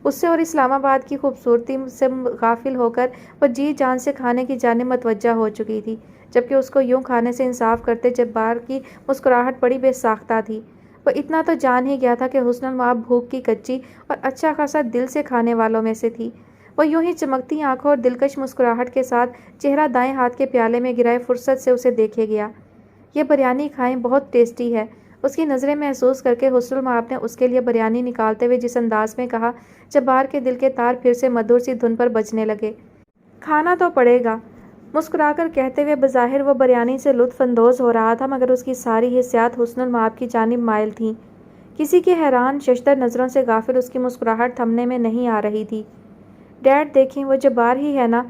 اس سے اور اسلام آباد کی خوبصورتی سے غافل ہو کر وہ جی جان سے کھانے کی جانب متوجہ ہو چکی تھی، جبکہ اس کو یوں کھانے سے انصاف کرتے جبار کی مسکراہٹ بڑی بے ساختہ تھی۔ وہ اتنا تو جان ہی گیا تھا کہ حسن المآب بھوک کی کچی اور اچھا خاصا دل سے کھانے والوں میں سے تھی۔ وہ یوں ہی چمکتی آنکھوں اور دلکش مسکراہٹ کے ساتھ چہرہ دائیں ہاتھ کے پیالے میں گرائے فرصت سے اسے دیکھے گیا۔ یہ بریانی کھائیں، بہت ٹیسٹی ہے، اس کی نظریں محسوس کر کے حسن المآب نے اس کے لیے بریانی نکالتے ہوئے جس انداز میں کہا، جبار کے دل کے تار پھر سے مدھر سی دھن پر بجنے لگے۔ کھانا تو پڑے گا، مسکرا کر کہتے ہوئے بظاہر وہ بریانی سے لطف اندوز ہو رہا تھا مگر اس کی ساری حسیات حسن المآب کی جانب مائل تھیں۔ کسی کی حیران ششدر نظروں سے غافل اس کی مسکراہٹ تھمنے میں نہیں آ رہی تھی۔ ڈیڈ دیکھیں، وہ جبار ہی ہے نا؟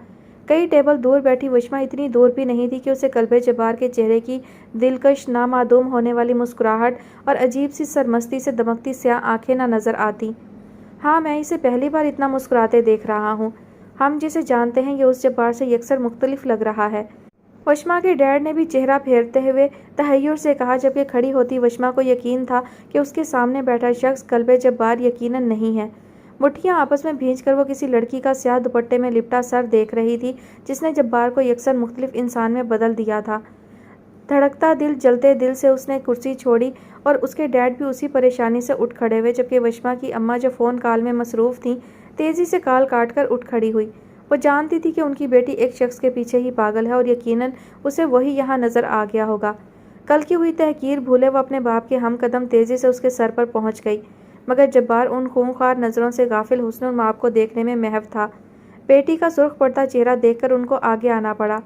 کئی ٹیبل دور بیٹھی وشما اتنی دور بھی نہیں تھی کہ اسے قلب جبار کے چہرے کی دلکش نامعدوم ہونے والی مسکراہٹ اور عجیب سی سرمستی سے دمکتی سیاہ آنکھیں نہ نظر آتی۔ ہاں، میں اسے پہلی بار اتنا مسکراتے دیکھ رہا ہوں۔ ہم جسے جانتے ہیں یہ اس جبار سے یکسر مختلف لگ رہا ہے۔ وشما کے ڈیڈ نے بھی چہرہ پھیرتے ہوئے تحیر سے کہا، جبکہ کھڑی ہوتی وشما کو یقین تھا کہ اس کے سامنے بیٹھا شخص قلب جبار یقیناً نہیں ہے۔ مٹھیاں آپس میں بھینچ کر وہ کسی لڑکی کا سیاہ دوپٹے میں لپٹا سر دیکھ رہی تھی جس نے جبار کو یکسر مختلف انسان میں بدل دیا تھا۔ دھڑکتا دل جلتے دل سے اس نے کرسی چھوڑی اور اس کے ڈیڈ بھی اسی پریشانی سے اٹھ کھڑے ہوئے، جبکہ وشما کی اماں جو فون کال میں مصروف تھیں تیزی سے کال کاٹ کر اٹھ کھڑی ہوئی۔ وہ جانتی تھی کہ ان کی بیٹی ایک شخص کے پیچھے ہی پاگل ہے اور یقیناً اسے وہی یہاں نظر آ گیا ہوگا۔ کل کی ہوئی تحقیر بھولے وہ اپنے باپ کے ہم قدم تیزی سے اس کے سر پر پہنچ گئی، مگر جبار ان خونخوار نظروں سے غافل حسن المآب کو دیکھنے میں محو تھا۔ بیٹی کا سرخ پڑتا چہرہ دیکھ کر ان کو آگے آنا پڑا۔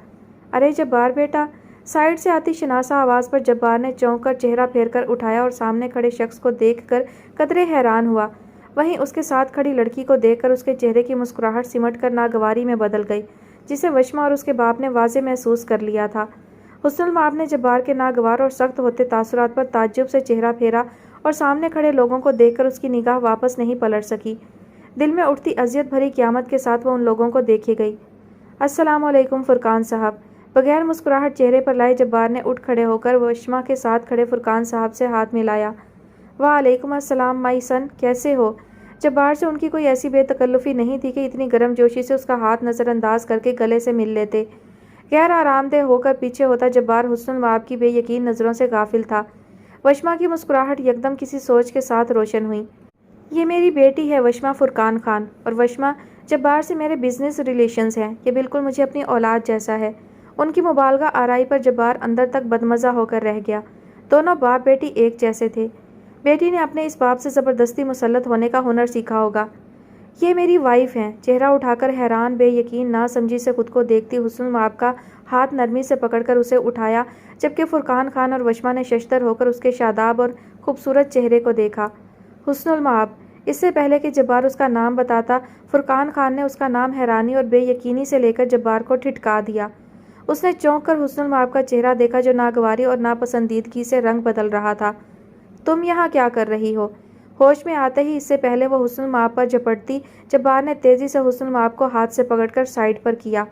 ارے جبار بیٹا! سائیڈ سے آتی شناسا آواز پر جبار نے چونک کر چہرہ پھیر کر اٹھایا اور سامنے کھڑے شخص کو دیکھ کر قدرے حیران ہوا۔ وہیں اس کے ساتھ کھڑی لڑکی کو دیکھ کر اس کے چہرے کی مسکراہٹ سمٹ کر ناگواری میں بدل گئی، جسے وشما اور اس کے باپ نے واضح محسوس کر لیا تھا۔ حسن المآب نے جبار کے ناگوار اور سخت ہوتے تاثرات پر تعجب سے چہرہ پھیرا اور سامنے کھڑے لوگوں کو دیکھ کر اس کی نگاہ واپس نہیں پلٹ سکی۔ دل میں اٹھتی اذیت بھری قیامت کے ساتھ وہ ان لوگوں کو دیکھے گئی۔ السلام علیکم فرقان صاحب، بغیر مسکراہٹ چہرے پر لائے جبار نے اٹھ کھڑے ہو کر وشما کے ساتھ کھڑے فرقان صاحب سے ہاتھ ملایا۔ وعلیکم السلام مائی سن، کیسے ہو؟ جبار سے ان کی کوئی ایسی بے تکلفی نہیں تھی کہ اتنی گرم جوشی سے اس کا ہاتھ نظر انداز کر کے گلے سے مل لیتے۔ غیر آرام دہ ہو کر پیچھے ہوتا جبار حسن المآب کی بے یقین نظروں سے غافل تھا۔ وشما کی مسکراہٹ یکدم کسی سوچ کے ساتھ روشن ہوئی۔ یہ میری بیٹی ہے وشما فرقان خان، اور وشما جبار سے میرے بزنس ریلیشنز ہیں۔ یہ بالکل مجھے اپنی اولاد جیسا ہے۔ ان کی مبالغہ آرائی پر جبار اندر تک بدمزہ ہو کر رہ گیا۔ دونوں باپ بیٹی ایک جیسے تھے۔ بیٹی نے اپنے اس باپ سے زبردستی مسلط ہونے کا ہنر سیکھا ہوگا۔ یہ میری وائف ہیں۔ چہرہ اٹھا کر حیران بے یقین نہ سمجھی سے خود کو دیکھتی حسن المآب کا ہاتھ نرمی سے پکڑ کر اسے اٹھایا، جبکہ فرقان خان اور وشما نے ششدر ہو کر اس کے شاداب اور خوبصورت چہرے کو دیکھا۔ حسن المآب! اس سے پہلے کہ جبار اس کا نام بتاتا، فرقان خان نے اس کا نام حیرانی اور بے یقینی سے لے کر جبار کو ٹھٹکا دیا۔ اس نے چونک کر حسن المآب کا چہرہ دیکھا جو ناگواری اور ناپسندیدگی سے رنگ بدل رہا تھا۔ تم یہاں کیا کر رہی ہو؟ ہوش میں آتے ہی اس سے پہلے وہ حسن المآب پر جھپٹتی، جبار نے تیزی سے حسن المآب کو ہاتھ سے پکڑ کر سائیڈ پر کیا۔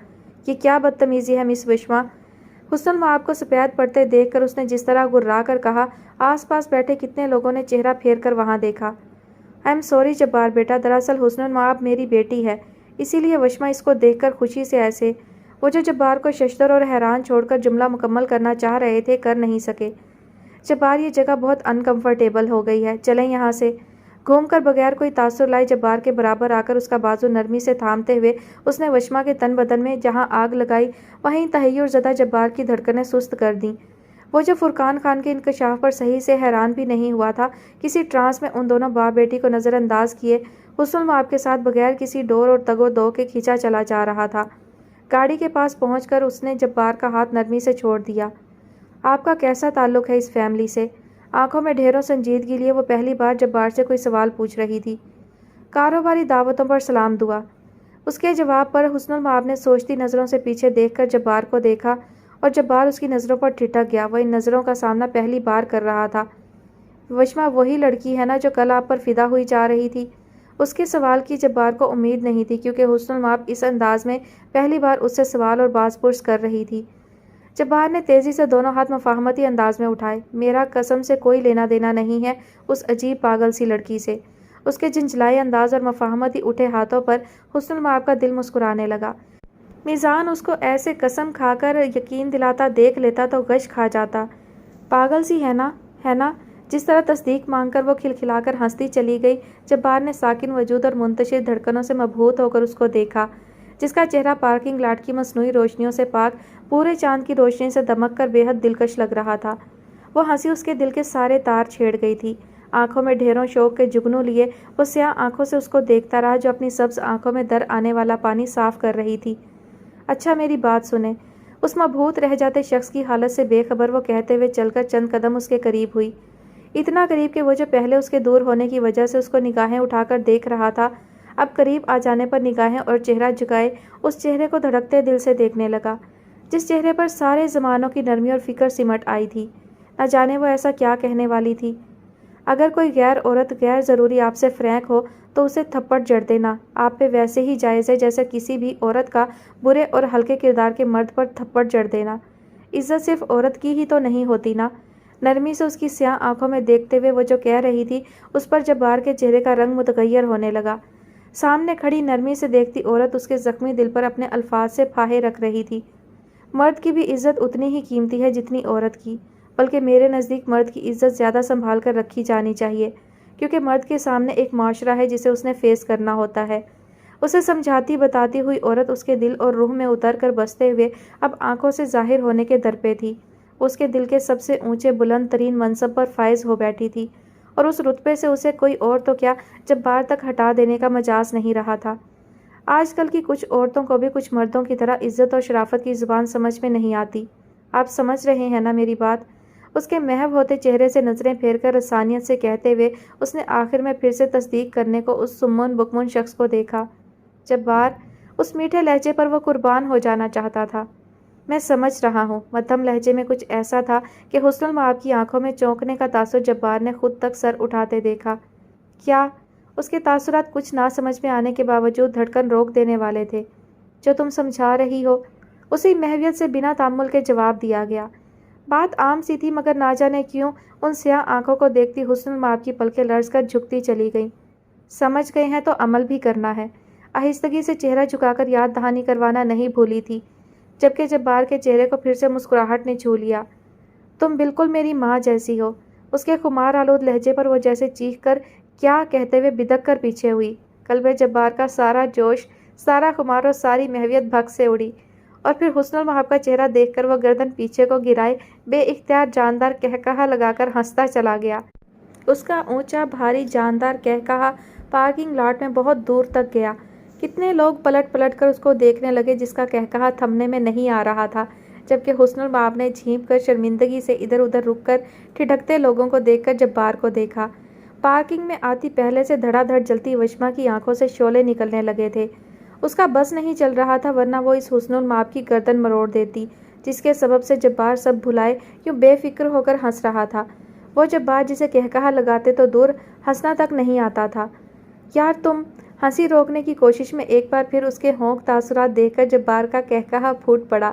یہ کیا بدتمیزی ہے مس وشما؟ حسن المآب کو سفید پڑتے دیکھ کر اس نے جس طرح گررا کر کہا، آس پاس بیٹھے کتنے لوگوں نے چہرہ پھیر کر وہاں دیکھا۔ آئی ایم سوری جبار بیٹا، دراصل حسن المآب میری بیٹی ہے، اسی لیے وشما اس کو دیکھ کر خوشی سے ایسے وہ جو جبار کو ششدر اور حیران چھوڑ کر جملہ مکمل کرنا چاہ رہے تھے کر نہیں سکے۔ جبار یہ جگہ بہت انکمفرٹیبل ہو گئی ہے، چلیں یہاں سے۔ گھوم کر بغیر کوئی تاثر لائے جبار کے برابر آ کر اس کا بازو نرمی سے تھامتے ہوئے اس نے وشما کے تن بدن میں جہاں آگ لگائی وہیں تحیر زدہ جبار کی دھڑکنیں سست کر دیں۔ وہ جو فرقان خان کے انکشاف پر صحیح سے حیران بھی نہیں ہوا تھا، کسی ٹرانس میں ان دونوں باپ بیٹی کو نظر انداز کیے حسن المآب کے ساتھ بغیر کسی ڈور اور تگ و دو کے کھینچا چلا جا رہا تھا۔ گاڑی کے پاس پہنچ کر اس نے جبار کا ہاتھ نرمی سے چھوڑ دیا۔ آپ کا کیسا تعلق ہے اس فیملی سے؟ آنکھوں میں ڈھیروں سنجیدگی لیے وہ پہلی بار جبار سے کوئی سوال پوچھ رہی تھی۔ کاروباری دعوتوں پر سلام دعا۔ اس کے جواب پر حسن المآب نے سوچتی نظروں سے پیچھے دیکھ کر جبار کو دیکھا اور جبار اس کی نظروں پر ٹھٹک گیا۔ وہ ان نظروں کا سامنا پہلی بار کر رہا تھا۔ وشما وہی لڑکی ہے نا جو کل آپ پر فدا ہوئی جا رہی تھی؟ اس کے سوال کی جبار کو امید نہیں تھی، کیونکہ حسن المآب اس انداز میں پہلی بار اس سے سوال اور باز پرس کر رہی تھی۔ جبار نے تیزی سے دونوں ہاتھ مفاہمتی انداز میں اٹھائے۔ میرا قسم سے کوئی لینا دینا نہیں ہے اس عجیب پاگل سی لڑکی سے۔ اس کے جھنجھلائے انداز اور مفاہمتی اٹھے ہاتھوں پر حسن المآب کا دل مسکرانے لگا۔ میزان اس کو ایسے قسم کھا کر یقین دلاتا دیکھ لیتا تو غش کھا جاتا۔ پاگل سی ہے نا؟ جس طرح تصدیق مانگ کر وہ کھلکھلا کر ہنستی چلی گئی۔ جبار نے ساکن وجود اور منتشر دھڑکنوں سے مبہوت ہو کر اس کو دیکھا، جس کا چہرہ پارکنگ لاٹ کی مصنوعی روشنیوں سے پاک پورے چاند کی روشنی سے دمک کر بے حد دلکش لگ رہا تھا۔ وہ ہنسی اس کے دل کے سارے تار چھیڑ گئی تھی۔ آنکھوں میں ڈھیروں شوق کے جگنو لیے وہ سیاہ آنکھوں سے اس کو دیکھتا رہا جو اپنی سبز آنکھوں میں در آنے والا پانی صاف کر رہی تھی۔ اچھا میری بات سنیں۔ اس مبہوت رہ جاتے شخص کی حالت سے بے خبر وہ کہتے ہوئے چل کر چند قدم اس کے قریب ہوئی، اتنا قریب کہ وہ جو پہلے اس کے دور ہونے کی وجہ سے اس کو نگاہیں اٹھا کر دیکھ رہا تھا، اب قریب آ جانے پر نگاہیں اور چہرہ جھکائے اس چہرے کو دھڑکتے دل سے دیکھنے لگا، جس چہرے پر سارے زمانوں کی نرمی اور فکر سمٹ آئی تھی۔ نہ جانے وہ ایسا کیا کہنے والی تھی۔ اگر کوئی غیر عورت غیر ضروری آپ سے فرینک ہو تو اسے تھپڑ جڑ دینا آپ پہ ویسے ہی جائز ہے جیسے کسی بھی عورت کا برے اور ہلکے کردار کے مرد پر تھپڑ جڑ دینا۔ عزت صرف عورت کی ہی تو نہیں ہوتی نا؟ نرمی سے اس کی سیاہ آنکھوں میں دیکھتے ہوئے وہ جو کہہ رہی تھی اس پر جبار کے چہرے کا رنگ متغیر ہونے لگا۔ سامنے کھڑی نرمی سے دیکھتی عورت اس کے زخمی دل پر اپنے الفاظ سے پھاہے رکھ رہی تھی۔ مرد کی بھی عزت اتنی ہی قیمتی ہے جتنی عورت کی، بلکہ میرے نزدیک مرد کی عزت زیادہ سنبھال کر رکھی جانی چاہیے، کیونکہ مرد کے سامنے ایک معاشرہ ہے جسے اس نے فیس کرنا ہوتا ہے۔ اسے سمجھاتی بتاتی ہوئی عورت اس کے دل اور روح میں اتر کر بستے ہوئے اب آنکھوں سے ظاہر ہونے کے در پہ تھی۔ اس کے دل کے سب سے اونچے بلند ترین منصب پر فائز ہو بیٹھی تھی، اور اس رتبے سے اسے کوئی اور تو کیا جبار تک ہٹا دینے کا مجاز نہیں رہا تھا۔ آج کل کی کچھ عورتوں کو بھی کچھ مردوں کی طرح عزت اور شرافت کی زبان سمجھ میں نہیں آتی۔ آپ سمجھ رہے ہیں نا میری بات؟ اس کے محو ہوتے چہرے سے نظریں پھیر کر رسانیت سے کہتے ہوئے اس نے آخر میں پھر سے تصدیق کرنے کو اس سمن بکمن شخص کو دیکھا۔ جبار، اس میٹھے لہجے پر وہ قربان ہو جانا چاہتا تھا۔ میں سمجھ رہا ہوں۔ مدھم لہجے میں کچھ ایسا تھا کہ حسن المآب کی آنکھوں میں چونکنے کا تاثر جبار نے خود تک سر اٹھاتے دیکھا۔ کیا؟ اس کے تاثرات کچھ نہ سمجھ میں آنے کے باوجود دھڑکن روک دینے والے تھے۔ جو تم سمجھا رہی ہو، اسی محویت سے بنا تامل کے جواب دیا گیا۔ بات عام سی تھی، مگر نہ جانے کیوں ان سیاہ آنکھوں کو دیکھتی حسن المآب کی پلکیں لرز کر جھکتی چلی گئیں۔ سمجھ گئے ہیں تو عمل بھی کرنا ہے۔ آہستگی سے چہرہ جھکا کر یاد دہانی کروانا نہیں بھولی تھی، جبکہ جبار کے چہرے کو پھر سے مسکراہٹ نے چھو لیا۔ تم بالکل میری ماں جیسی ہو۔ اس کے خمار آلود لہجے پر وہ جیسے چیخ کر کیا کہتے ہوئے بدک کر پیچھے ہوئی۔ قلب جبار کا سارا جوش، سارا خمار اور ساری محویت بھگ سے اڑی، اور پھر حسن المآب کا چہرہ دیکھ کر وہ گردن پیچھے کو گرائے بے اختیار جاندار قہقہا لگا کر ہنستا چلا گیا۔ اس کا اونچا بھاری جاندار قہقہا پارکنگ لاٹ میں بہت دور تک گیا۔ کتنے لوگ پلٹ پلٹ کر اس کو دیکھنے لگے جس کا قہقہا تھمنے میں نہیں آ رہا تھا، جبکہ حسن المآب نے جھینپ کر شرمندگی سے ادھر ادھر رک کر ٹھٹکتے لوگوں کو دیکھ کر جبار کو دیکھا۔ پارکنگ میں آتی پہلے سے دھڑا دھڑ جلتی وشما کی آنکھوں سے شعلے نکلنے لگے تھے۔ اس کا بس نہیں چل رہا تھا، ورنہ وہ اس حسن المآب کی گردن مروڑ دیتی، جس کے سبب سے جبار سب بھلائے یوں بے فکر ہو کر ہنس رہا تھا۔ وہ جبار جسے قہقہا لگاتے تو دور ہنسنا تک نہیں آتا تھا۔ یار تم! ہنسی روکنے کی کوشش میں ایک بار پھر اس کے ہونک تاثرات دیکھ کر جبار کا قہقہا پھوٹ پڑا۔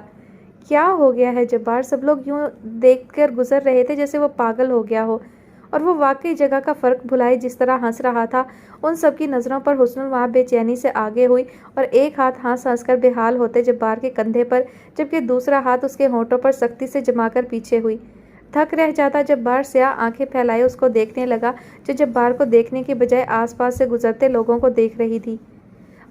کیا ہو گیا ہے جبار؟ سب لوگ یوں دیکھ کر گزر رہے تھے جیسے وہ پاگل ہو گیا ہو، اور وہ واقعی جگہ کا فرق بھلائے جس طرح ہنس رہا تھا۔ ان سب کی نظروں پر حسن المآب بے چینی سے آگے ہوئی اور ایک ہاتھ ہنس ہنس کر بے حال ہوتے جبار کے کندھے پر، جبکہ دوسرا ہاتھ اس کے ہونٹوں پر سختی سے جما کر پیچھے ہوئی۔ تھک رہ جاتا جبار سیاہ آنکھیں پھیلائے اس کو دیکھنے لگا، جو جبار کو دیکھنے کی بجائے آس پاس سے گزرتے لوگوں کو دیکھ رہی تھی۔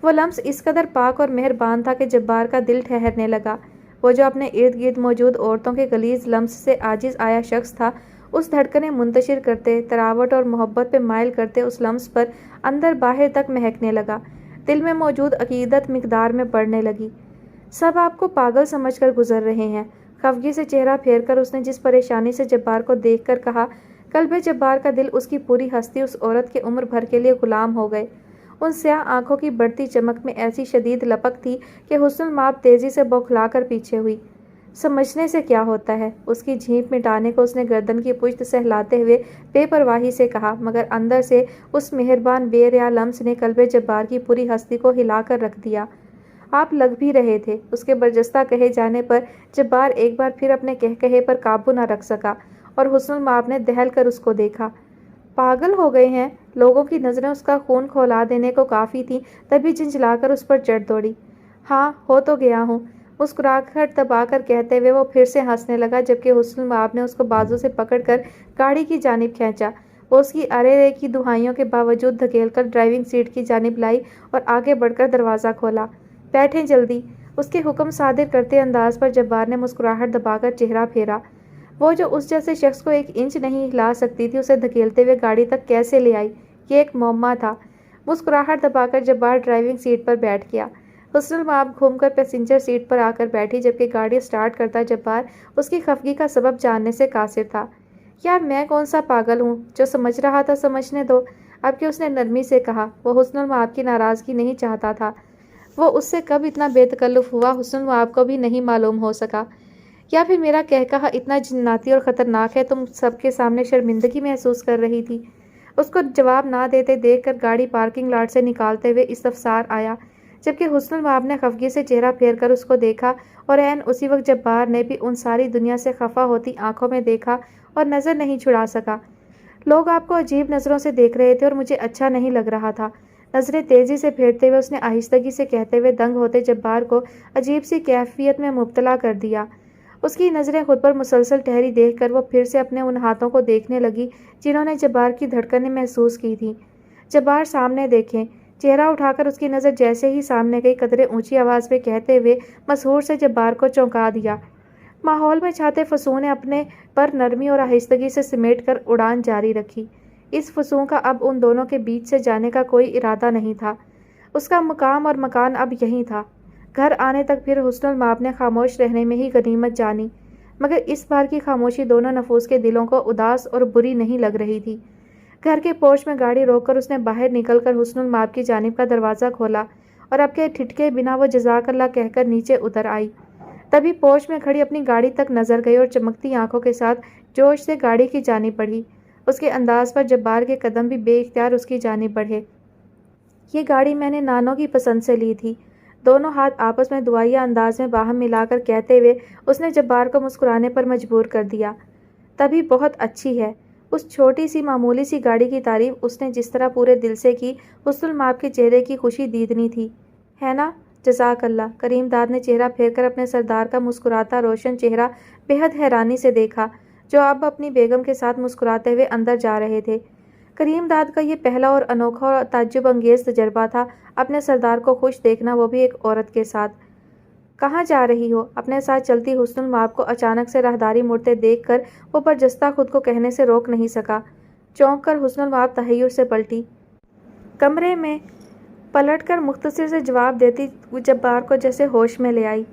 وہ لمس اس قدر پاک اور مہربان تھا کہ جبار کا دل ٹھہرنے لگا۔ وہ جو اپنے ارد گرد موجود عورتوں کے غلیظ لمس سے عاجز آیا شخص تھا، اس دھڑکنیں منتشر کرتے، تراوٹ اور محبت پہ مائل کرتے اس لمس پر اندر باہر تک مہکنے لگا۔ دل میں موجود عقیدت مقدار میں بڑھنے لگی۔ سب آپ کو پاگل سمجھ کر گزر رہے ہیں۔ خفگی سے چہرہ پھیر کر اس نے جس پریشانی سے جبار کو دیکھ کر کہا، قلب جبار کا دل، اس کی پوری ہستی اس عورت کے عمر بھر کے لیے غلام ہو گئے۔ ان سیاہ آنکھوں کی بڑھتی چمک میں ایسی شدید لپک تھی کہ حسن المآب تیزی سے بوکھلا کر پیچھے ہوئی۔ سمجھنے سے کیا ہوتا ہے؟ اس کی جھیپ مٹانے کو اس نے گردن کی پشت سہلاتے ہوئے بے پرواہی سے کہا، مگر اندر سے اس مہربان بے ریا لمس نے قلب جبار کی پوری ہستی کو ہلا کر رکھ دیا۔ آپ لگ بھی رہے تھے۔ اس کے برجستہ کہے جانے پر جبار ایک بار پھر اپنے کہے پر قابو نہ رکھ سکا اور حسن المآب نے دہل کر اس کو دیکھا۔ پاگل ہو گئے ہیں؟ لوگوں کی نظریں اس کا خون کھولا دینے کو کافی تھیں، تبھی جھنجھلا کر اس پر چڑھ دوڑی۔ ہاں، ہو تو گیا ہوں، مسکراہٹ دبا کر کہتے ہوئے وہ پھر سے ہنسنے لگا، جبکہ حسن المآب نے اس کو بازو سے پکڑ کر گاڑی کی جانب کھینچا۔ وہ اس کی ارے رے کی دہائیوں کے باوجود دھکیل کر ڈرائیونگ سیٹ کی جانب لائی اور آگے بڑھ کر دروازہ کھولا۔ بیٹھیں جلدی، اس کے حکم صادر کرتے انداز پر جبار نے مسکراہٹ دبا کر چہرہ پھیرا۔ وہ جو اس جیسے شخص کو ایک انچ نہیں ہلا سکتی تھی، اسے دھکیلتے ہوئے گاڑی تک کیسے لے آئی؟ یہ ایک معمہ تھا۔ مسکراہٹ دبا کر جبار ڈرائیونگ سیٹ پر بیٹھ گیا۔ حسن المآب گھوم کر پیسنجر سیٹ پر آ کر بیٹھی، جبکہ گاڑی سٹارٹ کرتا جبار اس کی خفگی کا سبب جاننے سے قاصر تھا۔ یار، میں کون سا پاگل ہوں؟ جو سمجھ رہا تھا سمجھنے دو، اب کہ اس نے نرمی سے کہا۔ وہ حسن المآب کی ناراضگی نہیں چاہتا تھا۔ وہ اس سے کب اتنا بے تکلف ہوا، حسن المآب کو بھی نہیں معلوم ہو سکا۔ یا پھر میرا کہا اتنا جناتی اور خطرناک ہے، تم سب کے سامنے شرمندگی محسوس کر رہی تھی؟ اس کو جواب نہ دیتے دیکھ کر گاڑی پارکنگ لاٹ سے نکالتے ہوئے استفسار آیا، جبکہ حسن المآب نے خفگی سے چہرہ پھیر کر اس کو دیکھا اور عین اسی وقت جبار نے بھی ان ساری دنیا سے خفا ہوتی آنکھوں میں دیکھا اور نظر نہیں چھڑا سکا۔ لوگ آپ کو عجیب نظروں سے دیکھ رہے تھے اور مجھے اچھا نہیں لگ رہا تھا۔ نظریں تیزی سے پھیرتے ہوئے اس نے آہستگی سے کہتے ہوئے دنگ ہوتے جبار کو عجیب سی کیفیت میں مبتلا کر دیا۔ اس کی نظریں خود پر مسلسل ٹھہری دیکھ کر وہ پھر سے اپنے ان ہاتھوں کو دیکھنے لگی جنہوں نے جبار کی دھڑکنیں محسوس کی تھیں۔ جبار سامنے دیکھیں۔ چہرہ اٹھا کر اس کی نظر جیسے ہی سامنے گئی، قدرے اونچی آواز میں کہتے ہوئے مسحور سے جبار کو چونکا دیا۔ ماحول میں چھاتے فسوں نے اپنے پر نرمی اور آہستگی سے سمیٹ کر اڑان جاری رکھی۔ اس فسوں کا اب ان دونوں کے بیچ سے جانے کا کوئی ارادہ نہیں تھا۔ اس کا مقام اور مکان اب یہیں تھا۔ گھر آنے تک پھر حسن المآب نے خاموش رہنے میں ہی غنیمت جانی، مگر اس بار کی خاموشی دونوں نفوس کے دلوں کو اداس اور بری نہیں لگ رہی تھی۔ گھر کے پورچ میں گاڑی روک کر اس نے باہر نکل کر حسن المآب کی جانب کا دروازہ کھولا اور اب کے ٹھٹکے بنا وہ جزاک اللہ کہہ کر نیچے اتر آئی۔ تبھی پورچ میں کھڑی اپنی گاڑی تک نظر گئی اور چمکتی آنکھوں کے ساتھ جوش سے گاڑی کی جانب بڑھی۔ اس کے انداز پر جبار کے قدم بھی بے اختیار اس کی جانب بڑھے۔ یہ گاڑی میں نے نانو کی پسند سے لی تھی، دونوں ہاتھ آپس میں دعائیہ انداز میں باہم ملا کر کہتے ہوئے اس نے جبار کو مسکرانے پر مجبور کر دیا۔ تبھی بہت اچھی ہے۔ اس چھوٹی سی معمولی سی گاڑی کی تعریف اس نے جس طرح پورے دل سے کی، حسن المآب کے چہرے کی خوشی دیدنی تھی، ہے نا؟ جزاک اللہ۔ کریم داد نے چہرہ پھیر کر اپنے سردار کا مسکراتا روشن چہرہ بے حد حیرانی سے دیکھا، جو اب اپنی بیگم کے ساتھ مسکراتے ہوئے اندر جا رہے تھے۔ کریم داد کا یہ پہلا اور انوکھا اور تعجب انگیز تجربہ تھا، اپنے سردار کو خوش دیکھنا، وہ بھی ایک عورت کے ساتھ۔ کہاں جا رہی ہو؟ اپنے ساتھ چلتی حسن المآب کو اچانک سے راہداری مڑتے دیکھ کر وہ برجستہ خود کو کہنے سے روک نہیں سکا۔ چونک کر حسن المآب تحیر سے پلٹی۔ کمرے میں پلٹ کر مختصر سے جواب دیتی جبار کو جیسے ہوش میں لے آئی۔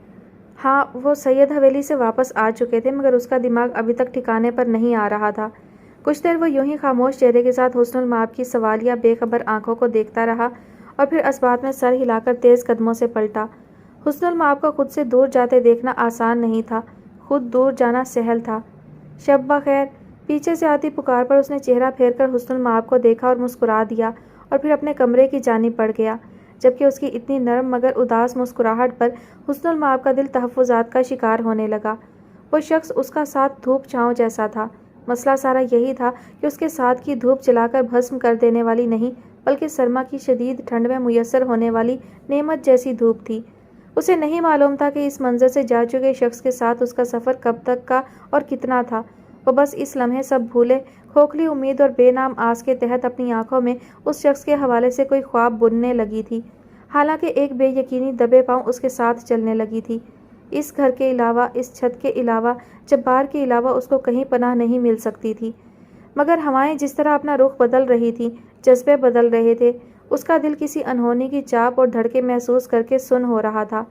ہاں، وہ سید حویلی سے واپس آ چکے تھے، مگر اس کا دماغ ابھی تک ٹھکانے پر نہیں آ رہا تھا۔ کچھ دیر وہ یوں ہی خاموش چہرے کے ساتھ حسن المآب کی سوالیہ بے خبر آنکھوں کو دیکھتا رہا اور پھر اسبات میں سر ہلا کر تیز قدموں سے پلٹا۔ حسن المآب کو خود سے دور جاتے دیکھنا آسان نہیں تھا، خود دور جانا سہل تھا۔ شب بخیر، پیچھے سے آتی پکار پر اس نے چہرہ پھیر کر حسن المآب کو دیکھا اور مسکرا دیا اور پھر اپنے کمرے کی جانب بڑھ گیا، جبکہ اس کی اتنی نرم مگر اداس مسکراہٹ پر حسن المآب کا دل تحفظات کا شکار ہونے لگا۔ وہ شخص اس کا ساتھ دھوپ چھاؤں جیسا تھا۔ مسئلہ سارا یہی تھا کہ اس کے ساتھ کی دھوپ جلا کر بھسم کر دینے والی نہیں، بلکہ سرما کی شدید ٹھنڈ میں میسر ہونے والی نعمت جیسی دھوپ تھی۔ اسے نہیں معلوم تھا کہ اس منظر سے جا چکے شخص کے ساتھ اس کا سفر کب تک کا اور کتنا تھا۔ وہ بس اس لمحے سب بھولے، کھوکھلی امید اور بے نام آس کے تحت اپنی آنکھوں میں اس شخص کے حوالے سے کوئی خواب بننے لگی تھی، حالانکہ ایک بے یقینی دبے پاؤں اس کے ساتھ چلنے لگی تھی۔ اس گھر کے علاوہ، اس چھت کے علاوہ، جبار کے علاوہ اس کو کہیں پناہ نہیں مل سکتی تھی۔ مگر ہوائیں جس طرح اپنا رخ بدل رہی تھیں، جذبے بدل رہے تھے، اس کا دل کسی انہونی کی چاپ اور دھڑکے محسوس کر کے سن ہو رہا تھا۔